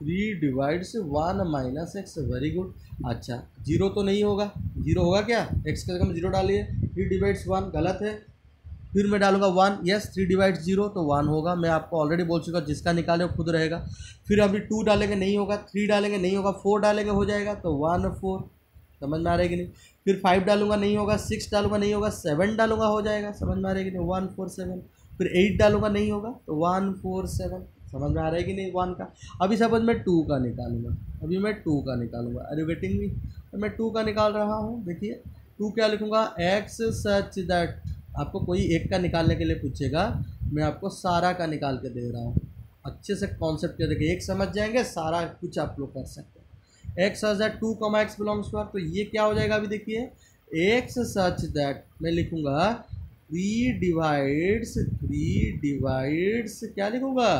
3 divides 1 minus x। Very good. अच्छा 0 तो नहीं होगा, 0 होगा क्या, x के जगह में 0 डालिए। 3 डिवाइड्स 1 गलत है, फिर मैं डालूंगा 1, यस 3 डिवाइड 0 तो 1 होगा। मैं आपको ऑलरेडी बोल चुका, जिसका निकाले वो खुद रहेगा। फिर अभी 2 डालेंगे नहीं होगा, 3 डालेंगे नहीं होगा, 4 डालेंगे हो जाएगा, तो 1 4। समझ में आ रहेगी नहीं। फिर 5 डालूंगा नहीं होगा, 6 डालूंगा नहीं होगा, 7 डालूंगा हो जाएगा। समझ में आ रहेगी नहीं, 1 4 7। फिर 8 डालूंगा नहीं होगा, तो 1 4 7। समझ में आ रहा है कि नहीं 1 का। अभी सपोज मैं 2 का निकालूंगा, अभी मैं 2 का निकालूंगा, अरे गेटिंग मी, तो मैं 2 का निकाल रहा हूँ। देखिए 2 क्या लिखूंगा, एक्स सच दैट, आपको कोई एक का निकालने के लिए पूछेगा, मैं आपको सारा का निकाल के दे रहा हूँ। अच्छे से कॉन्सेप्ट क्या देखिए, एक समझ जाएंगे सारा कुछ आप लोग कर सकते हैं। X such that 2 X belongs to R, तो ये क्या हो जाएगा, अभी देखिए एक्स सच दैट मैं लिखूंगा 3 डिवाइड्स क्या लिखूंगा,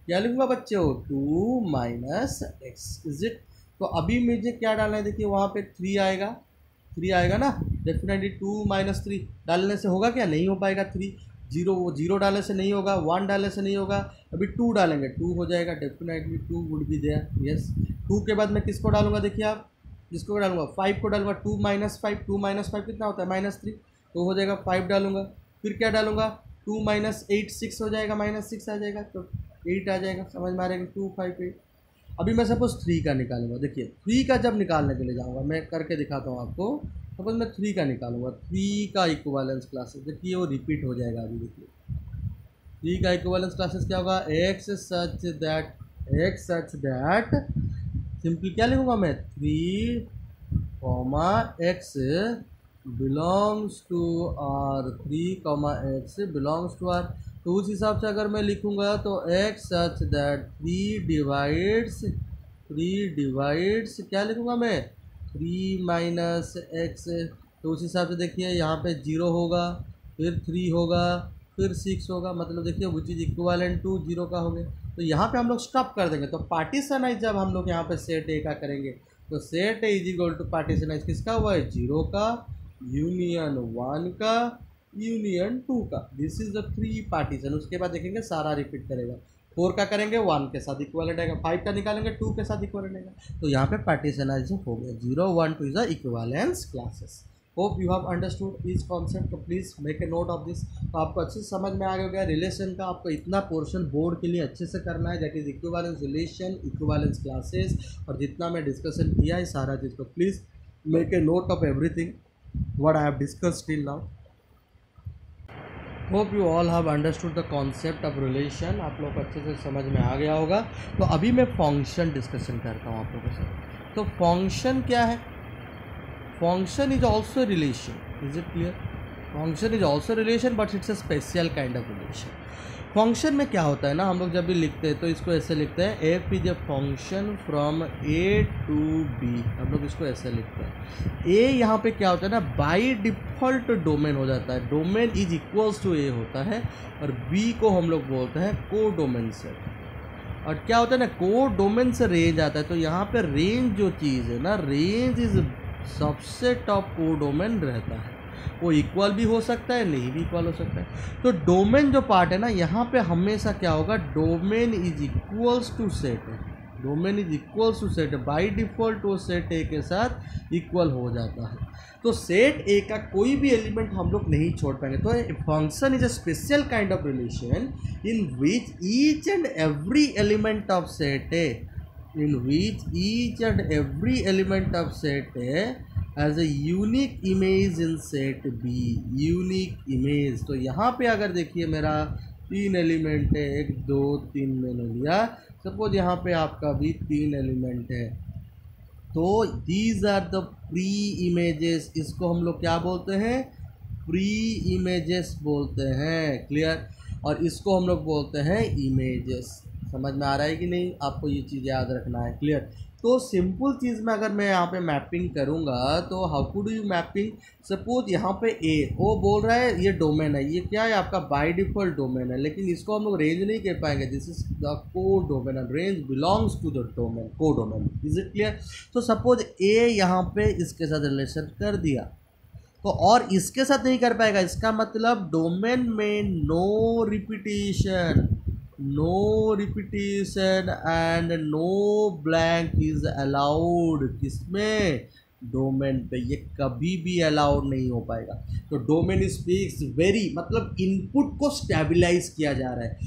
क्या लिखूंगा बच्चों, 2 माइनस एक्स इज इट। तो अभी मुझे क्या डालना है, देखिए वहाँ पे 3 आएगा, 3 आएगा ना, डेफिनेटली 2 माइनस 3 डालने से होगा क्या, नहीं हो पाएगा। 3 जीरो, वो जीरो डालने से नहीं होगा, 1 डालने से नहीं होगा, अभी 2 डालेंगे 2 हो जाएगा, definitely 2 would be there, yes. 2 के बाद मैं किसको डालूंगा, देखिए आप जिसको डालूंगा 5 को डालूंगा, 2 माइनस 5, 2 माइनस 5 कितना होता है, -3, तो हो जाएगा 5 डालूंगा। फिर क्या डालूंगा, 2 माइनस 8 6 हो जाएगा, -6 आ जाएगा, तो 8 आ जाएगा, समझ में आ रहा है, 2 5 8। अभी मैं सपोज 3 का निकालूंगा, देखिए 3 का जब निकालने के लिए जाऊंगा, मैं करके दिखाता हूँ आपको। सपोज मैं 3 का निकालूंगा, 3 का इक्विवेलेंस क्लासेस, देखिए वो रिपीट हो जाएगा। अभी देखिए 3 का इक्विवेलेंस क्लासेस क्या होगा, एक्स सच दैट सिंपली क्या लिखूंगा मैं, 3 X belongs to R, 3 X belongs to R. तो उस हिसाब से अगर मैं लिखूंगा तो एक्स सच दैट 3 डिवाइड्स क्या लिखूंगा मैं, 3 माइनस एक्स। तो उस हिसाब से देखिए यहाँ पे 0 होगा, फिर 3 होगा, फिर 6 होगा, मतलब देखिए विच इज इक्विवेलेंट टू 0 का हो गया। तो यहाँ पे हम लोग स्टॉप कर देंगे। तो पार्टीशनाइज जब हम लोग यहाँ पे सेट ए का करेंगे, तो set A is equal to partitionize किसका हुआ है, 0 का, यूनियन 1 का, यूनियन 2 का। This is the 3 partition. उसके बाद देखेंगे सारा रिपीट करेगा। 4 का करेंगे 1 के साथ इक्विवेलेंट आएगा, 5 का निकालेंगे 2 के साथ इक्विवेलेंट आएगा। तो यहाँ पे पार्टीशनाइज हो गया, 0 1 2 is the equivalence classes. Hope you have understood this concept, तो please make a note of this. तो आपको अच्छे से समझ में आ गया रिलेशन का। आपको इतना पोर्शन बोर्ड के लिए अच्छे से करना है, that is equivalence relation, equivalence classes, और जितना मैं डिस्कशन किया है सारा चीज़ को please make a note of everything what I have discussed till now. Hope you all have understood the concept of relation. आप लोग अच्छे से समझ में आ गया होगा। तो अभी मैं फंक्शन डिस्कशन करता हूँ आप लोगों से। तो फंक्शन क्या है, function is also a relation, is it clear? Function is also a relation but it's a special kind of relation. Function में क्या होता है ना, हम लोग जब भी लिखते हैं तो इसको ऐसे लिखते हैं, F is a function from A to B, हम लोग इसको ऐसे लिखते हैं। ए यहाँ पे क्या होता है ना, बाय डिफ़ॉल्ट डोमेन हो जाता है, डोमेन इज इक्वल्स टू ए होता है, और बी को हम लोग बोलते हैं को डोमेन सेट। और क्या होता है ना, को डोमेन से रेंज आता है। तो यहाँ पे रेंज जो चीज़ है ना, रेंज इज सबसेट ऑफ को डोमेन रहता है। वो इक्वल भी हो सकता है, नहीं भी इक्वल हो सकता है। तो डोमेन जो पार्ट है ना, यहाँ पे हमेशा क्या होगा, domain is equals to set है, domain is equals to set है, बाई डिफ़ॉल्ट वो सेट ए के साथ इक्वल हो जाता है। तो सेट ए का कोई भी एलिमेंट हम लोग नहीं छोड़ पाएंगे। तो function is a special kind of relation in which each and every element of set A, in which each and every element of set A has a unique image in set B, unique image। तो यहाँ पे अगर देखिए मेरा 3 element है, 1 2 3 मैंने लिया, suppose यहाँ पे आपका भी 3 एलिमेंट है, तो these are the pre images. इसको हम लोग क्या बोलते हैं, प्री इमेजेस बोलते हैं, क्लियर। और इसको हम लोग बोलते हैं इमेजेस। समझ में आ रहा है कि नहीं, आपको ये चीज़ याद रखना है, क्लियर। तो सिंपल चीज़ में अगर मैं यहाँ पे मैपिंग करूँगा तो how to do you mapping. Suppose यहाँ पे ए वो बोल रहा है ये डोमेन है, ये क्या है आपका बाय डिफ़ॉल्ट डोमेन है, लेकिन इसको हम लोग रेंज नहीं कह पाएंगे, this is the codomain and range belongs to the domain, codomain, is it clear. तो सपोज ए यहाँ पे इसके साथ रिलेशन कर दिया, तो और इसके साथ नहीं कर पाएगा, इसका मतलब डोमेन में no repetition, no repetition and no blank is allowed. किसमें, डोमेन पे ये कभी भी अलाउड नहीं हो पाएगा। तो डोमेन स्पीक्स वेरी, मतलब इनपुट को स्टेबलाइज किया जा रहा है।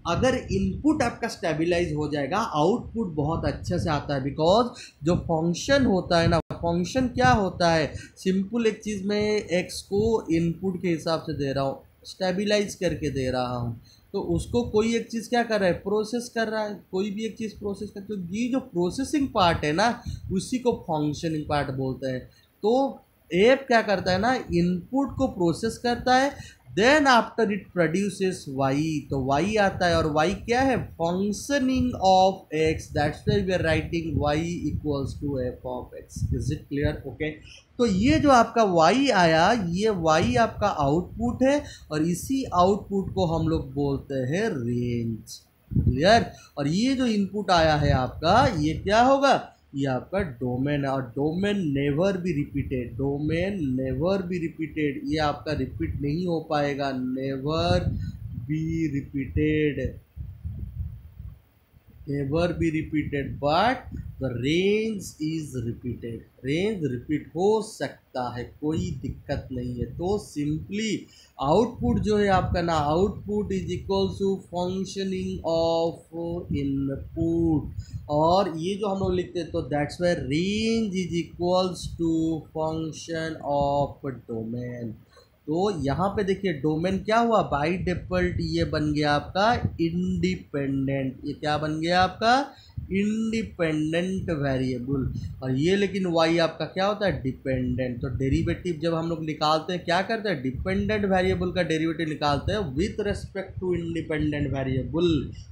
अगर इनपुट आपका स्टेबलाइज हो जाएगा, आउटपुट बहुत अच्छे से आता है। बिकॉज जो फंक्शन होता है ना, फंक्शन क्या होता है, सिंपल एक चीज़ में एक्स को इनपुट के हिसाब से दे रहा हूँ, स्टेबलाइज करके दे रहा हूँ, तो उसको कोई एक चीज़ क्या कर रहा है, प्रोसेस कर रहा है, कोई भी एक चीज़ प्रोसेस करते, तो ये जो प्रोसेसिंग पार्ट है ना उसी को फंक्शनिंग पार्ट बोलते हैं। तो ऐप क्या करता है ना, इनपुट को प्रोसेस करता है, then after it produces Y, तो वाई आता है, और वाई क्या है, functioning of X, that's why we are writing Y equals to F of x. Is it clear? Okay, तो ये जो आपका वाई आया, ये वाई आपका आउटपुट है, और इसी आउटपुट को हम लोग बोलते हैं रेंज। क्लियर? और ये जो इनपुट आया है आपका, ये क्या होगा, ये आपका डोमेन है, और domain never be repeated, domain never be repeated, ये आपका रिपीट नहीं हो पाएगा, never be repeated, never be repeated, but the range is repeated, range repeat हो सकता है, कोई दिक्कत नहीं है। तो सिंपली आउटपुट जो है आपका ना, output is equal to functioning of input, और ये जो हम लोग लिखते हैं तो that's why range is equals to function of domain. तो यहाँ पे देखिए डोमेन क्या हुआ, बाई डिफॉल्ट ये बन गया आपका इंडिपेंडेंट, ये क्या बन गया आपका, इंडिपेंडेंट वेरिएबल, और ये लेकिन वाई आपका क्या होता है, डिपेंडेंट। तो डेरिवेटिव जब हम लोग निकालते हैं क्या करते हैं, डिपेंडेंट वेरिएबल का डेरिवेटिव निकालते हैं with respect to independent variable.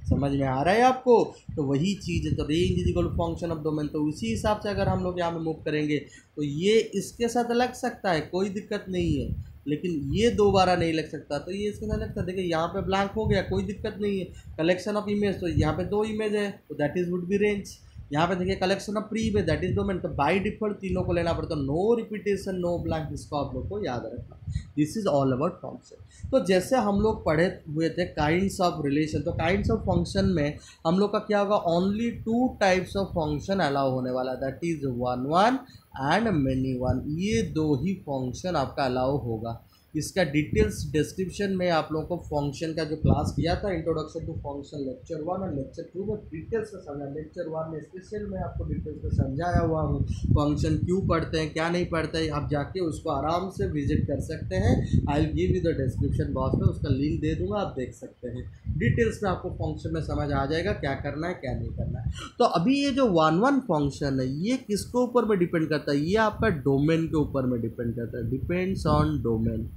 समझ में आ रहा है आपको? तो वही चीज़ है, तो range is equal to function of domain, तो उसी हिसाब से अगर हम लोग यहाँ पे मूव करेंगे तो ये इसके साथ लग सकता है, कोई दिक्कत नहीं है, लेकिन ये दोबारा नहीं लग सकता, तो ये इसके साथ लगता है। देखिए यहाँ पे ब्लैंक हो गया, कोई दिक्कत नहीं है, कलेक्शन ऑफ इमेज, तो यहाँ पे 2 इमेज है, तो that is would B range. यहाँ पे देखिए collection of pre image, that is domain, तो बाय डिफॉल्ट तीनों को लेना पड़ता है, नो रिपीटेशन नो ब्लैंक, इसको आप लोग को याद रखना। This is all about function. तो जैसे हम लोग पढ़े हुए थे काइंड्स ऑफ रिलेशन, तो काइंड्स ऑफ फंक्शन में हम लोग का क्या होगा, only 2 types of function allow होने वाला, that is one and many one, ये 2 ही फंक्शन आपका अलाउ होगा। इसका डिटेल्स डिस्क्रिप्शन में आप लोगों को फंक्शन का जो क्लास किया था, इंट्रोडक्शन टू फंक्शन लेक्चर 1 और लेक्चर 2 में डिटेल्स में समझा, लेक्चर 1 में स्पेशल मैं आपको डिटेल्स में समझाया हुआ हूँ फंक्शन क्यों पढ़ते हैं, क्या नहीं पढ़ते हैं, आप जाके उसको आराम से विजिट कर सकते हैं। I will give you the description box में, उसका लिंक दे दूंगा, आप देख सकते हैं। डिटेल्स में आपको फंक्शन में समझ आ जाएगा क्या करना है क्या नहीं करना है। तो अभी ये जो 1 फंक्शन है ये किसके ऊपर में डिपेंड करता है, ये आपका डोमेन के ऊपर में डिपेंड करता है, डिपेंड्स ऑन डोमेन।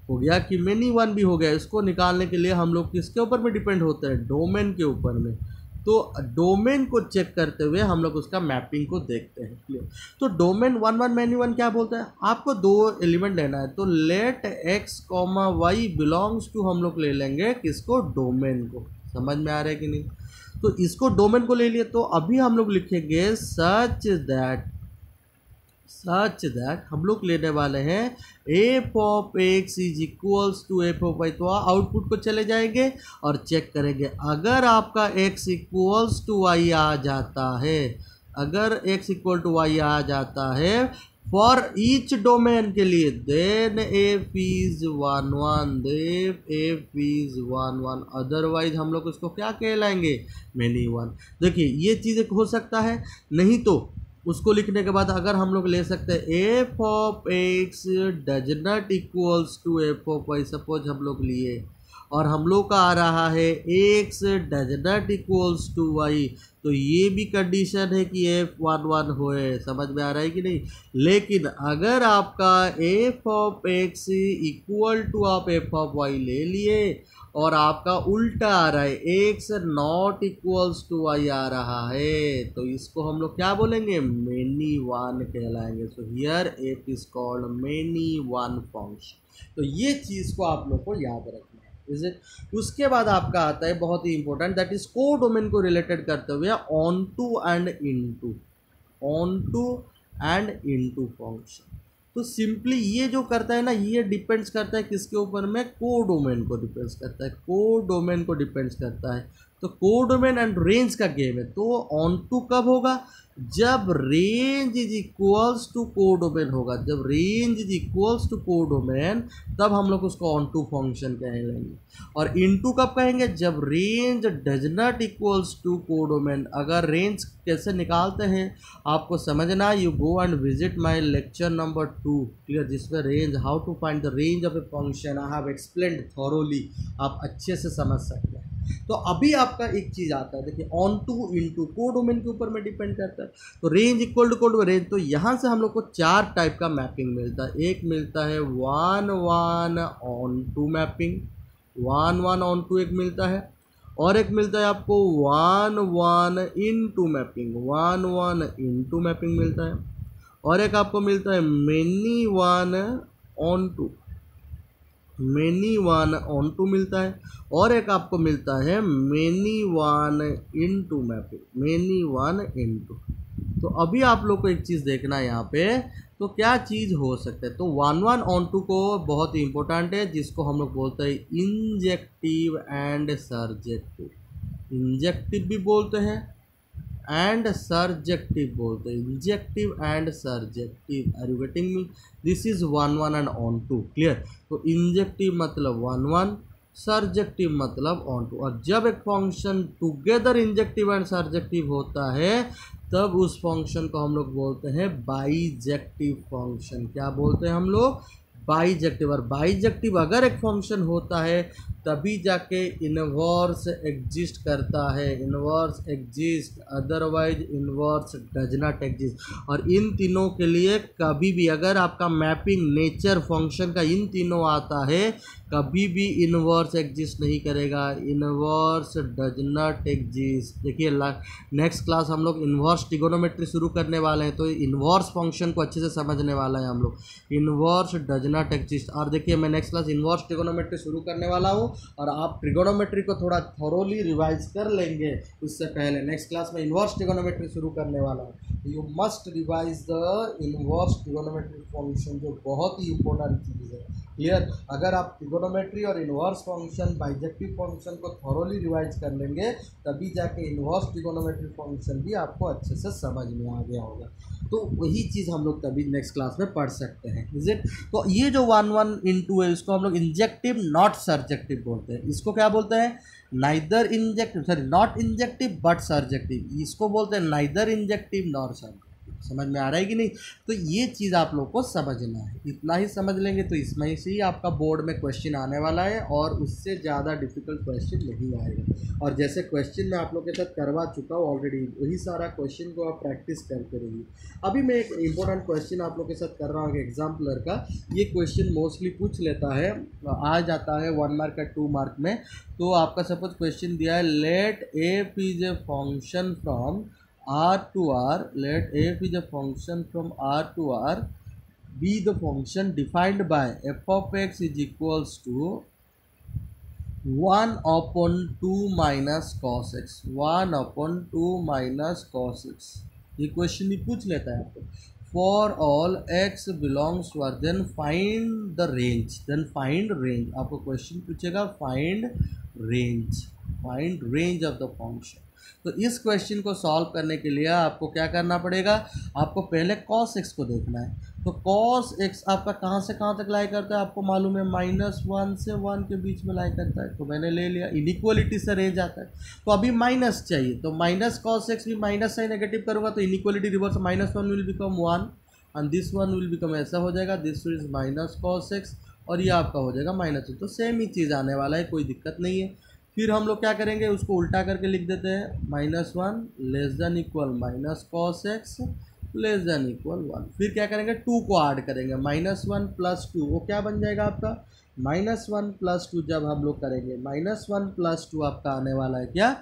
हो गया कि मेनी वन भी हो गया, इसको निकालने के लिए हम लोग किसके ऊपर में डिपेंड होते हैं, डोमेन के ऊपर में। तो डोमेन को चेक करते हुए हम लोग उसका मैपिंग को देखते हैं। क्लियर? तो डोमेन 1 मेनी वन क्या बोलता है, आपको 2 एलिमेंट लेना है, तो let X comma Y belongs to, हम लोग ले लेंगे किसको, डोमेन को। समझ में आ रहा है कि नहीं? तो इसको डोमेन को ले लिए, तो अभी हम लोग लिखेंगे सच दैट हम लोग लेने वाले हैं F of x is equals to F of Y, तो आउटपुट को चले जाएंगे और चेक करेंगे, अगर आपका एक्स इक्वल्स टू वाई आ जाता है, अगर एक्स इक्वल टू वाई आ जाता है फॉर ईच डोमेन के लिए, then F is 1 then F is 1, otherwise हम लोग उसको क्या कहलाएंगे, मेनी वन। देखिए ये चीज़ हो सकता है, नहीं तो उसको लिखने के बाद अगर हम लोग ले सकते हैं F of X does not equals to F of Y, suppose हम लोग लिए और हम लोग का आ रहा है X does not equals to Y, तो ये भी कंडीशन है कि एफ 1 होए। समझ में आ रहा है कि नहीं? लेकिन अगर आपका f of x equal to आप एफ ऑफ वाई ले लिए और आपका उल्टा आ रहा है, x not equals to Y आ रहा है, तो इसको हम लोग क्या बोलेंगे, मेनी वन कहलाएंगे। So here f is called many one function. तो ये चीज़ को आप लोग को याद रखना है। Is it? उसके बाद आपका आता है बहुत ही important, that is codomain को रिलेटेड करते हुए onto and into, onto and into function. तो सिंपली ये जो करता है ना, ये डिपेंड्स करता है किसके ऊपर में, को डोमेन को डिपेंड्स करता है, को डोमेन को डिपेंड्स करता है। तो कोडोमेन एंड रेंज का गेम है। तो ऑन टू कब होगा? जब range is equals to codomain होगा। जब range is equals to codomain तब हम लोग उसको ऑन टू फंक्शन कहेंगे। और इनटू कब कहेंगे? जब range does not equals to codomain. अगर रेंज कैसे निकालते हैं आपको समझना, you go and visit my lecture number 2, clear, जिसमें range, how to find the range of a function I have explained thoroughly, आप अच्छे से समझ सकते हैं। तो अभी आपका एक चीज़ आता है, देखिए ऑन टू इनटू कोडोमेन के ऊपर में डिपेंड करता है। तो range equal to codomain range, तो यहाँ से हम लोग को 4 टाइप का मैपिंग मिलता है। एक मिलता है 1 1 onto mapping, 1 1 onto एक मिलता है, और एक मिलता है आपको 1 1 इनटू मैपिंग, 1 1 इनटू मैपिंग मिलता है, और एक आपको मिलता है many 1 onto, many 1 onto मिलता है, और एक आपको मिलता है many 1 into mapping, many 1 into. तो अभी आप लोग को एक चीज़ देखना है यहाँ पे, तो क्या चीज़ हो सकता है? तो 1 1 ऑन टू को बहुत ही इंपॉर्टेंट है, जिसको हम लोग बोलते हैं इंजेक्टिव एंड सर्जेक्टिव। इंजेक्टिव भी बोलते हैं एंड सर्जेक्टिव बोलते हैं, injective and surjective. Are you getting me? This is 1 1 and onto, clear. तो इंजेक्टिव मतलब 1 1, सर्जेक्टिव मतलब ऑन टू। और जब एक function together injective and surjective होता है तब उस फंक्शन को हम लोग बोलते हैं बाइजेक्टिव फंक्शन। क्या बोलते हैं हम लोग? बाइजेक्टिव। और बाइजेक्टिव अगर एक फंक्शन होता है तभी जाके इनवर्स एग्जिस्ट करता है, inverse exist, otherwise inverse does not exist. और इन तीनों के लिए कभी भी अगर आपका मैपिंग नेचर फंक्शन का इन तीनों आता है, कभी भी इनवर्स एग्जिस्ट नहीं करेगा, इनवर्स डज नॉट एग्जिस्ट। देखिए नेक्स्ट क्लास हम लोग इनवर्स ट्रिगोनोमेट्री शुरू करने वाले हैं, तो इनवर्स फंक्शन को अच्छे से समझने वाला है हम लोग, इनवर्स डज नॉट एग्जिस्ट। और देखिए मैं नेक्स्ट क्लास इनवर्स ट्रिगोनोमेट्री शुरू करने वाला हूँ, और आप ट्रिगोनोमेट्री को थोड़ा थोरोली रिवाइज कर लेंगे उससे पहले। नेक्स्ट क्लास में इनवर्स ट्रिगोनोमेट्री शुरू करने वाला हूँ, you must revise the inverse trigonometry function, जो बहुत ही इंपॉर्टेंट चीज़ है, क्लियर। अगर आप ट्रिगोनोमेट्री और इनवर्स फंक्शन, बाइजेक्टिव फंक्शन को थोरोली रिवाइज कर लेंगे तभी जाके इनवर्स ट्रिगोनोमेट्री फंक्शन भी आपको अच्छे से समझ में आ गया होगा। तो वही चीज़ हम लोग तभी नेक्स्ट क्लास में पढ़ सकते हैं, इज इट। तो ये जो 1 1 इनटू है इसको हम लोग इंजेक्टिव नॉट सर्जेक्टिव बोलते हैं। इसको क्या बोलते हैं? Neither injective, sorry not injective but surjective. इसको बोलते हैं नाइदर इंजेक्टिव नॉर सर्जेक्टिव। समझ में आ रहा है कि नहीं? तो ये चीज़ आप लोग को समझना है, इतना ही समझ लेंगे तो इसमें से ही आपका बोर्ड में क्वेश्चन आने वाला है, और उससे ज़्यादा डिफिकल्ट क्वेश्चन नहीं आएगा। और जैसे क्वेश्चन मैं आप लोग के साथ करवा चुका हूँ ऑलरेडी, वही सारा क्वेश्चन को आप प्रैक्टिस करते रहिए। अभी मैं एक इंपॉर्टेंट क्वेश्चन आप लोग के साथ कर रहा हूँ एग्जाम्पलर का। ये क्वेश्चन मोस्टली पूछ लेता है, आ जाता है 1 मार्क का 2 मार्क में। तो आपका सपोज क्वेश्चन दिया है, let F is a function from R to R, let f is a function from R to R, be the function defined by f of x is equals to 1 upon 2 minus cos x, 1 upon 2 minus cos x। ये question भी पूछ लेता है आपको। For all x belongs to R, then find the range, then find range। आपको question पूछेगा find range, find range of the function. तो इस क्वेश्चन को सॉल्व करने के लिए आपको क्या करना पड़ेगा? आपको पहले cos x को देखना है। तो cos x आपका कहाँ से कहाँ तक लाई करता है आपको मालूम है, -1 से 1 के बीच में लाई करता है। तो मैंने ले लिया, इनइक्वलिटी से रेंज आता है। तो अभी माइनस चाहिए, तो माइनस cos x भी माइनस से नेगेटिव करूँगा तो inequality reverse, -1 will become 1 and this 1 will become, ऐसा हो जाएगा, this is minus cos x और ये आपका हो जाएगा -2। तो सेम ही चीज़ आने वाला है, कोई दिक्कत नहीं है। फिर हम लोग क्या करेंगे, उसको उल्टा करके लिख देते हैं, -1 less than equal minus cos x less than equal 1। फिर क्या करेंगे, 2 को ऐड करेंगे, -1 प्लस 2, वो क्या बन जाएगा आपका -1 प्लस 2। जब हम लोग करेंगे -1 प्लस 2 आपका आने वाला है क्या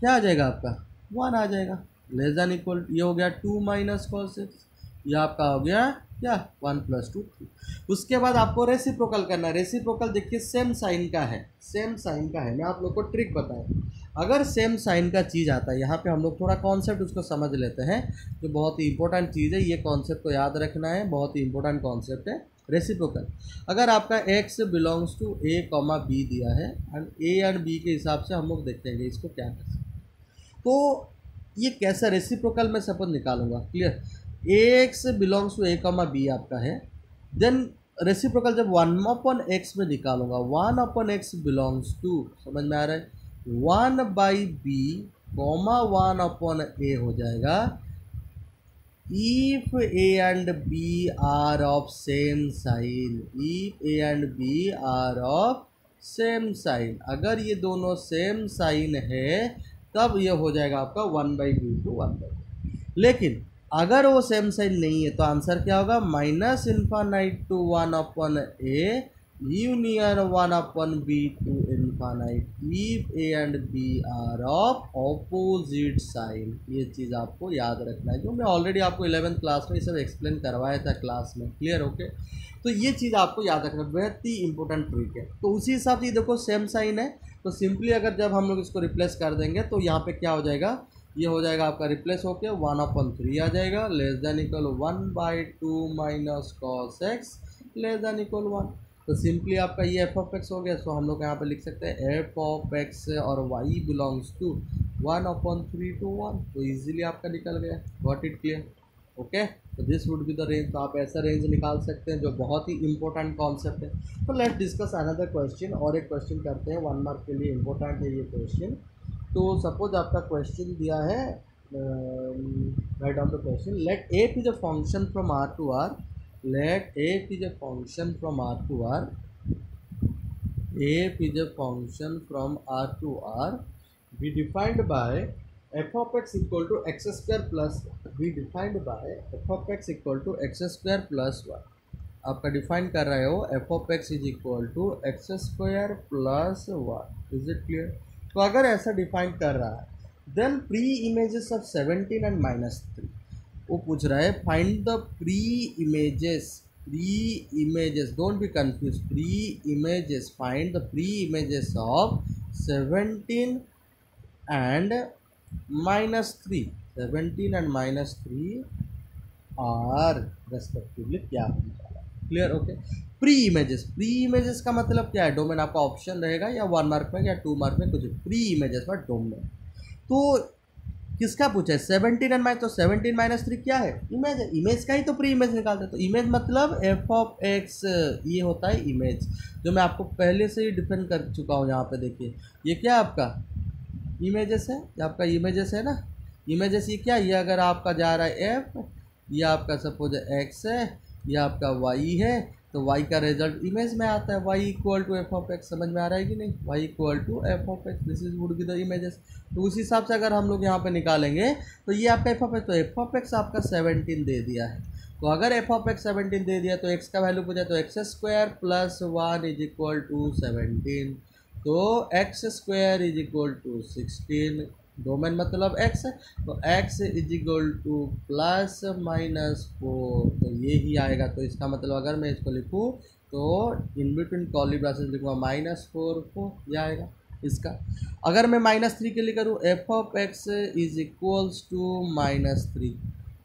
आ जाएगा आपका 1 आ जाएगा, लेस देन इक्वल, ये हो गया 2 माइनस cos x, ये आपका हो गया क्या 1 + 2 3। उसके बाद आपको रेसिप्रोकल करना है। रेसिप्रोकल देखिए सेम साइन का है, सेम साइन का है। मैं आप लोग को ट्रिक बताऊँ, अगर सेम साइन का चीज़ आता है, यहाँ पे हम लोग थोड़ा कॉन्सेप्ट उसको समझ लेते हैं, जो बहुत ही इंपॉर्टेंट चीज़ है। ये कॉन्सेप्ट को याद रखना है, बहुत ही इंपॉर्टेंट कॉन्सेप्ट है। रेसिप्रोकल। अगर आपका x belongs to a comma B दिया है एंड a एंड b के हिसाब से हम लोग देखेंगे इसको क्या कर सकते हैं। तो ये कैसा रेसिप्रोकल मैं सपोज निकालूंगा, clear. ax belongs to a comma B आपका है, देन रेसिप्रोकल जब 1/x में निकालूंगा, 1/x बिलोंग्स टू, समझ में आ रहा है, 1/b कॉमा 1/a हो जाएगा if a and b are of same sign, if a and b are of same sign, अगर ये दोनों सेम साइन है तब ये हो जाएगा आपका 1/b टू 1/a। लेकिन अगर वो सेम साइन नहीं है तो आंसर क्या होगा, minus infinite to 1/a union 1/b to infinite if a and b are of opposite sign। ये चीज़ आपको याद रखना है, जो मैं ऑलरेडी आपको 11th क्लास में ये सब एक्सप्लेन करवाया था क्लास में, क्लियर। ओके, तो ये चीज़ आपको याद रखना, बहुत ही इंपॉर्टेंट ट्रिक है। तो उसी हिसाब से देखो सेम साइन है तो सिंपली अगर जब हम लोग इसको रिप्लेस कर देंगे तो यहाँ पे क्या हो जाएगा, ये हो जाएगा आपका रिप्लेस होके 1/3 आ जाएगा, less than equal 1/2 minus cos x less than equal 1। तो सिंपली आपका ये एफ ऑफ एक्स हो गया। सो हम लोग यहाँ पे लिख सकते हैं एफ ऑफ एक्स और वाई बिलोंग्स टू 1/3 टू 1। तो इजीली आपका निकल गया, गॉट इट, क्लियर। ओके, तो this would be the range. तो आप ऐसा रेंज निकाल सकते हैं जो बहुत ही इंपॉर्टेंट कॉन्सेप्ट है। तो लेट्स डिस्कस अनदर क्वेश्चन, और एक क्वेश्चन करते हैं, 1 मार्क के लिए इंपॉर्टेंट है ये क्वेश्चन। तो सपोज आपका क्वेश्चन दिया है, write down the question, let F is a function from R to R, let f is a function from r to r, f is a function from r to r be defined by f of x equal to x square plus, be defined by f of x equal to x square plus 1। आपका define कर रहे हो f of x is equal to x square plus 1। Is it clear. तो अगर ऐसा define कर रहा है then pre images of 17 and -3, वो पूछ रहा है find the pre images, don't be confuse, pre images, find the pre images of 17 and -3, 17 and -3 are respectively क्या होने वाला है, क्लियर। ओके, प्री इमेजेस का मतलब क्या है, डोमेन आपका ऑप्शन रहेगा या 1 मार्क में या 2 मार्क में, कुछ प्री इमेजेस का डोमेन। तो किसका पूछा है, 17 एंड तो 17 -3 क्या है, इमेज है, इमेज का ही तो प्री इमेज निकालते हैं। तो इमेज मतलब एफ ऑफ एक्स, ये होता है इमेज, जो मैं आपको पहले से ही डिफाइन कर चुका हूँ। यहाँ पे देखिए ये क्या आपका इमेजेस है, ये आपका इमेजेस है ना, इमेजेस ये क्या, ये अगर आपका जा रहा है एफ, ये आपका सपोज एक्स है, ये आपका वाई है, तो y का रिजल्ट इमेज में आता है, y equal to F of X. समझ में आ रहा है कि नहीं, y equal to F of X, this is would be the images. तो उस हिसाब से अगर हम लोग यहाँ पे निकालेंगे तो ये आपका एफ ऑफ एक्स, तो एफ ऑफ एक्स आपका 17 दे दिया है। तो अगर एफ ऑफ एक्स 17 दे दिया तो x का वैल्यू पूछा तो x square plus 1 is equal to 17, तो x square is equal to 16, domain मतलब x है, तो x is equal to plus -4, तो ये ही आएगा। तो इसका मतलब अगर मैं इसको लिखूँ तो इन बिटवीन कर्ली ब्रैकेट्स लिखूँगा -4 ये आएगा इसका। अगर मैं -3 के लिए करूँ, f of x is equals to -3,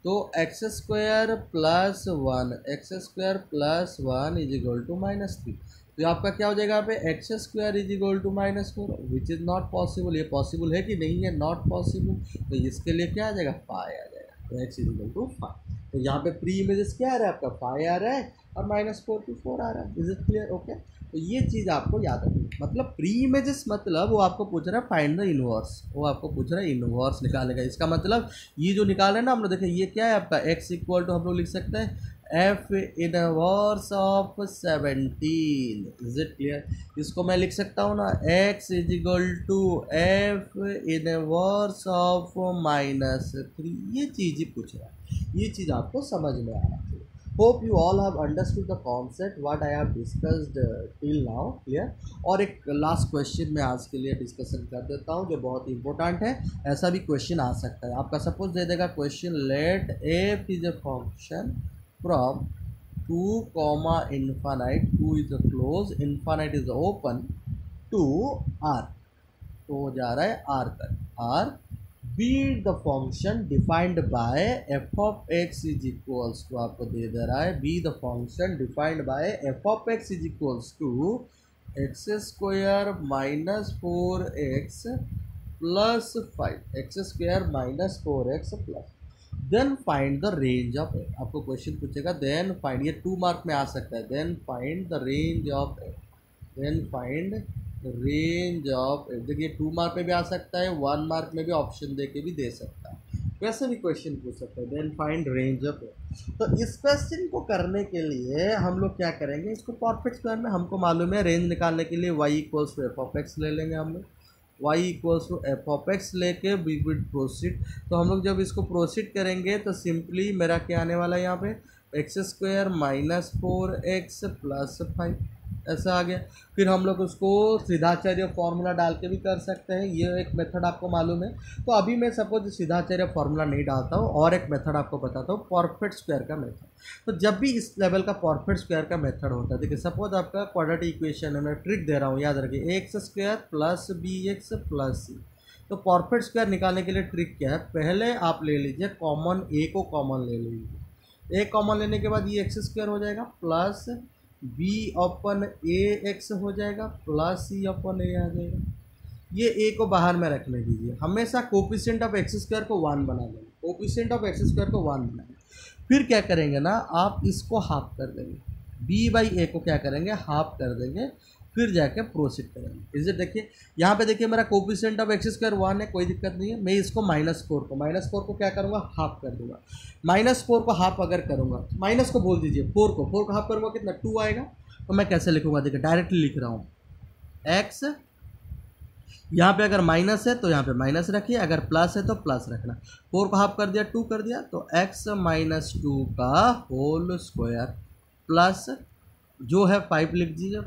तो x square plus 1, x square plus 1 is equal to -3, तो आपका क्या हो जाएगा यहाँ पे x square is equal to -4, which is not possible. ये पॉसिबल है कि नहीं है, नॉट पॉसिबल। तो इसके लिए क्या आ जाएगा, 5 आ जाएगा, तो एक्स इज इक्वल टू 5। तो यहाँ पे प्री इमेजेस क्या आ रहा है आपका, 5 आ रहा है और -4 to 4 आ रहा है। Is it clear. ओके, तो ये चीज़ आपको याद रखनी, मतलब प्री इमेजेस मतलब वो आपको पूछ रहा है फाइंड द इनवर्स, वो आपको पूछ रहा है इनवर्स निकालेगा। इसका मतलब ये जो निकाल रहे हैं ना हम लोग, देखिए ये क्या है आपका एक्स इक्वल टू, हम लोग लिख सकते हैं f inverse of 17। Is it clear. इसको मैं लिख सकता हूँ ना, x is equal to f inverse of -3। ये चीज़ ही पूछ रहा है, ये चीज़ आपको समझ में आ रहा है। Hope you all have understood the concept what I have discussed till now, clear. और एक लास्ट क्वेश्चन मैं आज के लिए डिस्कशन कर देता हूँ जो बहुत इंपॉर्टेंट है, ऐसा भी क्वेश्चन आ सकता है आपका। सपोज दे देगा question, let F is a function from 2, infinite, 2 is a close, infinite is open, to r, तो जा रहा है r तक, r be the function defined by f of x is equals to, आपको दे रहा है be the function defined by f of x is equals to x square minus 4x plus 5, x square minus 4x plus, then find the range of a. आपको question पूछेगा then find, ये 2 mark में आ सकता है, then find the range of a, then find range of a. देखिए 2 mark में भी आ सकता है, 1 मार्क में भी ऑप्शन दे के भी दे सकता है, वैसे भी क्वेश्चन पूछ सकता है, देन फाइंड रेंज ऑफ ए। तो इस क्वेश्चन को करने के लिए हम लोग क्या करेंगे, इसको परफेक्ट स्क्वायर में हमको मालूम है रेंज निकालने के लिए y equals to F of x ले लेंगे हम लोग, y equals to F of x लेके वी विल प्रोसीड। तो हम लोग जब इसको प्रोसीड करेंगे तो सिंपली मेरा क्या आने वाला है यहाँ पे, x square minus 4x plus 5 ऐसा आ गया। फिर हम लोग उसको सीधाचार्य फॉर्मूला डाल के भी कर सकते हैं, ये एक मेथड आपको मालूम है। तो अभी मैं सपोज सीधाचार्य फॉर्मूला नहीं डालता हूँ और एक मेथड आपको बताता हूँ, परफेक्ट स्क्वायर का मेथड। तो जब भी इस लेवल का परफेक्ट स्क्वायर का मेथड होता है, देखिए सपोज आपका क्वाड्रेटिक इक्वेशन है, मैं ट्रिक दे रहा हूँ, याद रखिए x square plus b x plus c. तो परफेक्ट स्क्वायर निकालने के लिए ट्रिक क्या है, पहले आप ले लीजिए कॉमन ए को कॉमन ले लीजिए, ए कॉमन लेने के बाद ये एक्स स्क्वायर हो जाएगा प्लस बी अपन ए एक्स हो जाएगा प्लस सी अपन ए आ जाएगा। ये ए को बाहर में रखने दीजिए, हमेशा कोफिशिएंट ऑफ एक्स स्क्वायर को 1 बना देंगे, कोफिशिएंट ऑफ एक्स स्क्वायर को 1 बनाएंगे। फिर क्या करेंगे ना, आप इसको हाफ कर देंगे, बी बाई ए को क्या करेंगे हाफ कर देंगे, फिर जाके प्रोसीड करेंगे। इसे देखिए यहाँ पे देखिए मेरा कोफिशिएंट ऑफ एक्स स्क्वायर 1 है, कोई दिक्कत नहीं है। मैं इसको -4 को क्या करूँगा हाफ कर दूंगा। -4 को हाफ अगर करूँगा, माइनस को बोल दीजिए 4 को हाफ करूँगा कितना 2 आएगा। तो मैं कैसे लिखूँगा, देखिए डायरेक्टली लिख रहा हूँ एक्स, यहाँ पे अगर माइनस है तो यहाँ पे माइनस रखिए, अगर प्लस है तो प्लस रखना। 4 को हाफ कर दिया 2 कर दिया, तो x माइनस 2 का होल स्क्वायर प्लस जो है 5 लिख दीजिए,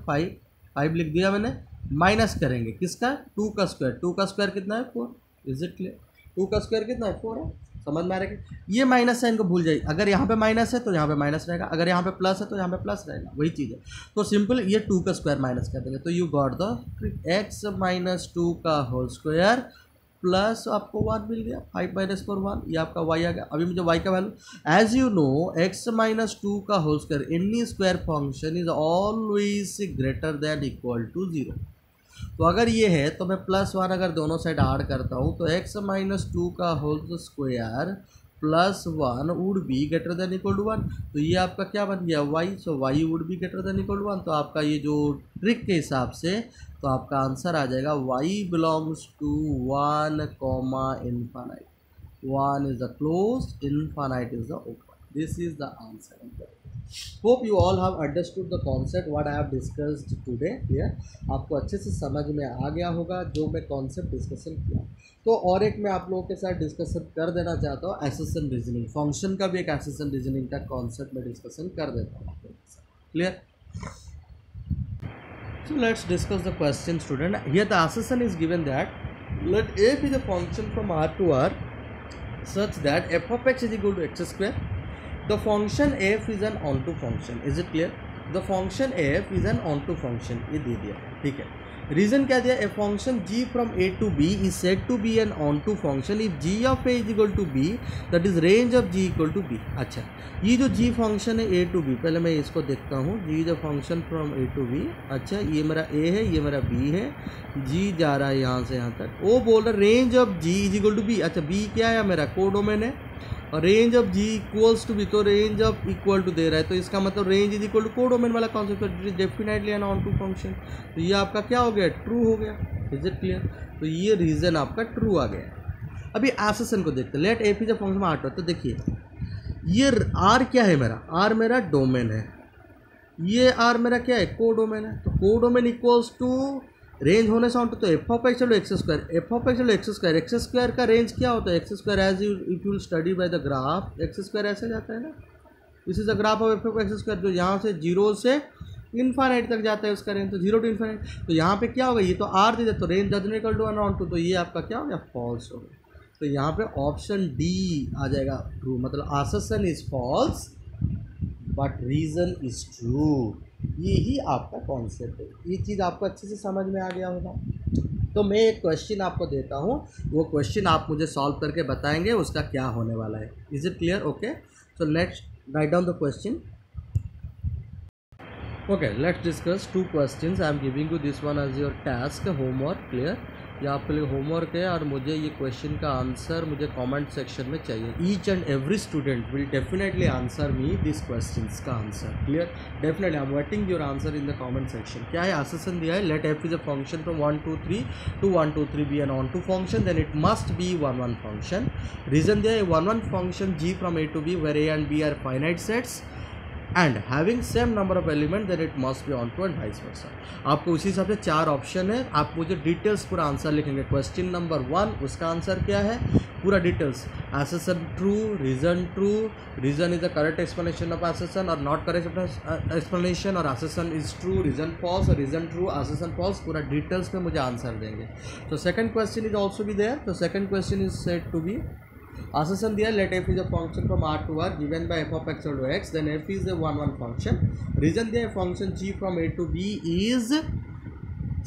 5 लिख दिया मैंने, माइनस करेंगे किसका 2 का स्क्वायर, 2 का स्क्वायर कितना है 4, इज इट क्लियर। 2 का स्क्वायर कितना है 4 है, समझ में आ रहा है। ये माइनस साइन को भूल जाइए, अगर यहाँ पे माइनस है तो यहाँ पे माइनस रहेगा, अगर यहाँ पे प्लस है तो यहाँ पे प्लस रहेगा, वही चीज़ है। तो सिंपल ये 2 का स्क्वायर माइनस कर देंगे, तो you got the x minus 2 का होल स्क्वायर प्लस आपको 1 मिल गया, 5 माइनस 4 1, ये आपका y आ गया। अभी मुझे y का value, as you know x minus 2 का whole square any square function is always greater than equal to 0। तो अगर ये है तो मैं +1 अगर दोनों साइड ऐड करता हूँ तो x माइनस 2 का whole square +1 would be greater than equal to 1। तो ये आपका क्या बन गया y, so y would be greater than equal to 1। तो आपका ये जो ट्रिक के हिसाब से तो आपका आंसर आ जाएगा y belongs to 1 comma infinite, 1 is the close, infinite is the open. This is the answer. Hope you all have understood the concept what I have discussed today here. आपको अच्छे से समझ में आ गया होगा जो मैं कॉन्सेप्ट डिस्कशन किया। तो और एक मैं आप लोगों के साथ डिस्कशन कर देना चाहता हूँ, एसेशन रीजनिंग फंक्शन का भी एक एसेशन रीजनिंग का कॉन्सेप्ट में डिस्कशन कर देता हूँ आप लोगों के साथ। Clear? So let's discuss the question, student. Here the assertion is given that let a be the function from R to R such that f of x is equal to x square. The function f is an onto function. Is it clear? The function f is an onto function. ये दे दिया, ठीक है। Reason क्या दिया, a function g from a to b is said to be an onto function if g of a is equal to b, that is range of g equal to b। अच्छा, ये जो g function है a to b, पहले मैं इसको देखता हूँ, g जो function from a to b। अच्छा, ये मेरा a है, ये मेरा b है, g जा रहा है यहाँ से यहाँ तक। वो बोल रहा है range of g is equal to b। अच्छा, b क्या है मेरा कोडोमेन है, और range of g equals to B, तो रेंज ऑफ इक्वल टू दे रहा है, तो इसका मतलब range is equal to codomain वाला concept, it is definitely an onto function. तो ये आपका क्या हो गया, ट्रू हो गया। Is it clear? तो ये रीजन आपका ट्रू आ गया। अभी एसेशन को देखते हैं, let F is a function R. तो देखिए ये आर क्या है मेरा, आर मेरा डोमेन है, ये आर मेरा क्या है कोडोमेन है। तो कोडोमेन इक्वल्स टू रेंज होने से ऑन तो एफ ऑफ एक्स चलो x square, f of x चलो एक्स स्क्वायर, एक्स स्क्वायर का रेंज क्या होता है, x square as you if you study by the graph, x square ऐसे जाता है ना, this is the graph of f of x square, जो यहाँ से 0 से इनफाइनाइट तक जाता है उसका रेंज, तो 0 टू इनफाइनाइट। तो यहाँ पे क्या होगा, ये तो आर दे दे, तो range doesn't equal to 1 onto, तो ये आपका क्या हो गया, फॉल्स हो गया। तो यहाँ पे ऑप्शन डी आ जाएगा ट्रू, मतलब assertion is false but reason is true. यही आपका कॉन्सेप्ट है, ये चीज़ आपको अच्छे से समझ में आ गया होगा। तो मैं एक क्वेश्चन आपको देता हूँ, वो क्वेश्चन आप मुझे सॉल्व करके बताएंगे उसका क्या होने वाला है. Is it clear? Okay, so let's write down the question. Okay, let's discuss two questions. I am giving you this one as your task, homework. Clear? ये आपके लिए होमवर्क है और मुझे ये क्वेश्चन का आंसर मुझे कमेंट सेक्शन में चाहिए. Each and every student will definitely answer me this questions का answer. Clear? Definitely I am waiting your answer in the comment section. क्या है? आसेसन दिया है, let F is a function from 1 2 3 to 1 2 3 be an onto function, then it must be 1 1 function. Reason दिया है 1 1 function g from a to b where a and b are finite sets and having same number of element then it must be onto and vice versa. आपको उसी हिसाब से 4 option है, आप मुझे details पूरा आंसर लिखेंगे. Question number 1 उसका आंसर क्या है, पूरा details. Assertion true, reason true, reason is the correct explanation of assertion और नॉट करेक्ट एक्सप्लेनेशन, और assertion is true, reason false, और रीजन ट्रू, एसेसन फॉल्स. पूरा डिटेल्स में मुझे आंसर देंगे. तो second question is also be there. तो second question is said to be Assumption there, let f is a function from R to R given by f of x equal to x, then f is a 1 1 function. Reason there, function g from a to b is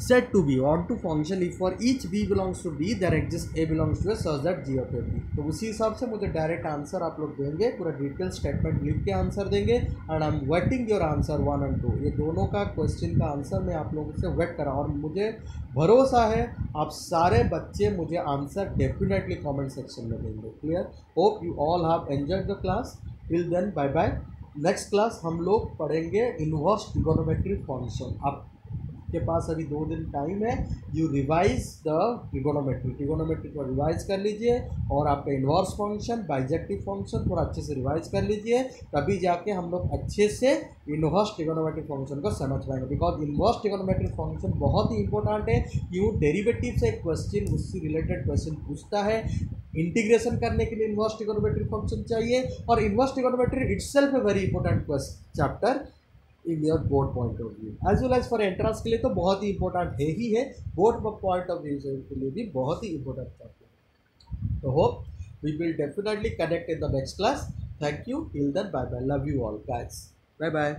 said to be on to function if for each b belongs to b there exists a belongs to a such that g of a b. तो उसी हिसाब से मुझे direct answer आप लोग देंगे, पूरा detail statement लिख के आंसर देंगे. And I am waiting your answer 1 and 2. ये दोनों का क्वेश्चन का आंसर मैं आप लोगों से वेट करा और मुझे भरोसा है आप सारे बच्चे मुझे आंसर डेफिनेटली कमेंट सेक्शन में देंगे. Clear? Hope you all have enjoyed the class. Till then bye bye. Next class हम लोग पढ़ेंगे इनवर्स ट्रिगोनोमेट्रिक फंक्शन. आप के पास अभी 2 दिन टाइम है. यू रिवाइज द ट्रिगोनोमेट्री को रिवाइज कर लीजिए और आपका इनवर्स फंक्शन, बाइजेक्टिव फंक्शन थोड़ा अच्छे से रिवाइज कर लीजिए, तभी जाके हम लोग अच्छे से इनवर्स ट्रिगोनोमेट्रिक फंक्शन को समझ पाएंगे. बिकॉज इनवर्स ट्रिगोनोमेट्रिक फंक्शन बहुत ही इंपॉर्टेंट है. क्यों? डेरिवेटिव से एक क्वेश्चन उससे रिलेटेड क्वेश्चन पूछता है. इंटीग्रेशन करने के लिए इनवर्स ट्रिगोनोमेट्रिक फंक्शन चाहिए, और inverse trigonometry itself a very important chapter in your board point of view as well as for entrance के लिए तो बहुत ही इंपॉर्टेंट है ही है, बोर्ड पॉइंट ऑफ व्यू के लिए भी बहुत ही इंपॉर्टेंट चैप्टर. तो hope we will definitely connect in the next class. Thank you. Till then bye bye. Love you all guys. Bye bye.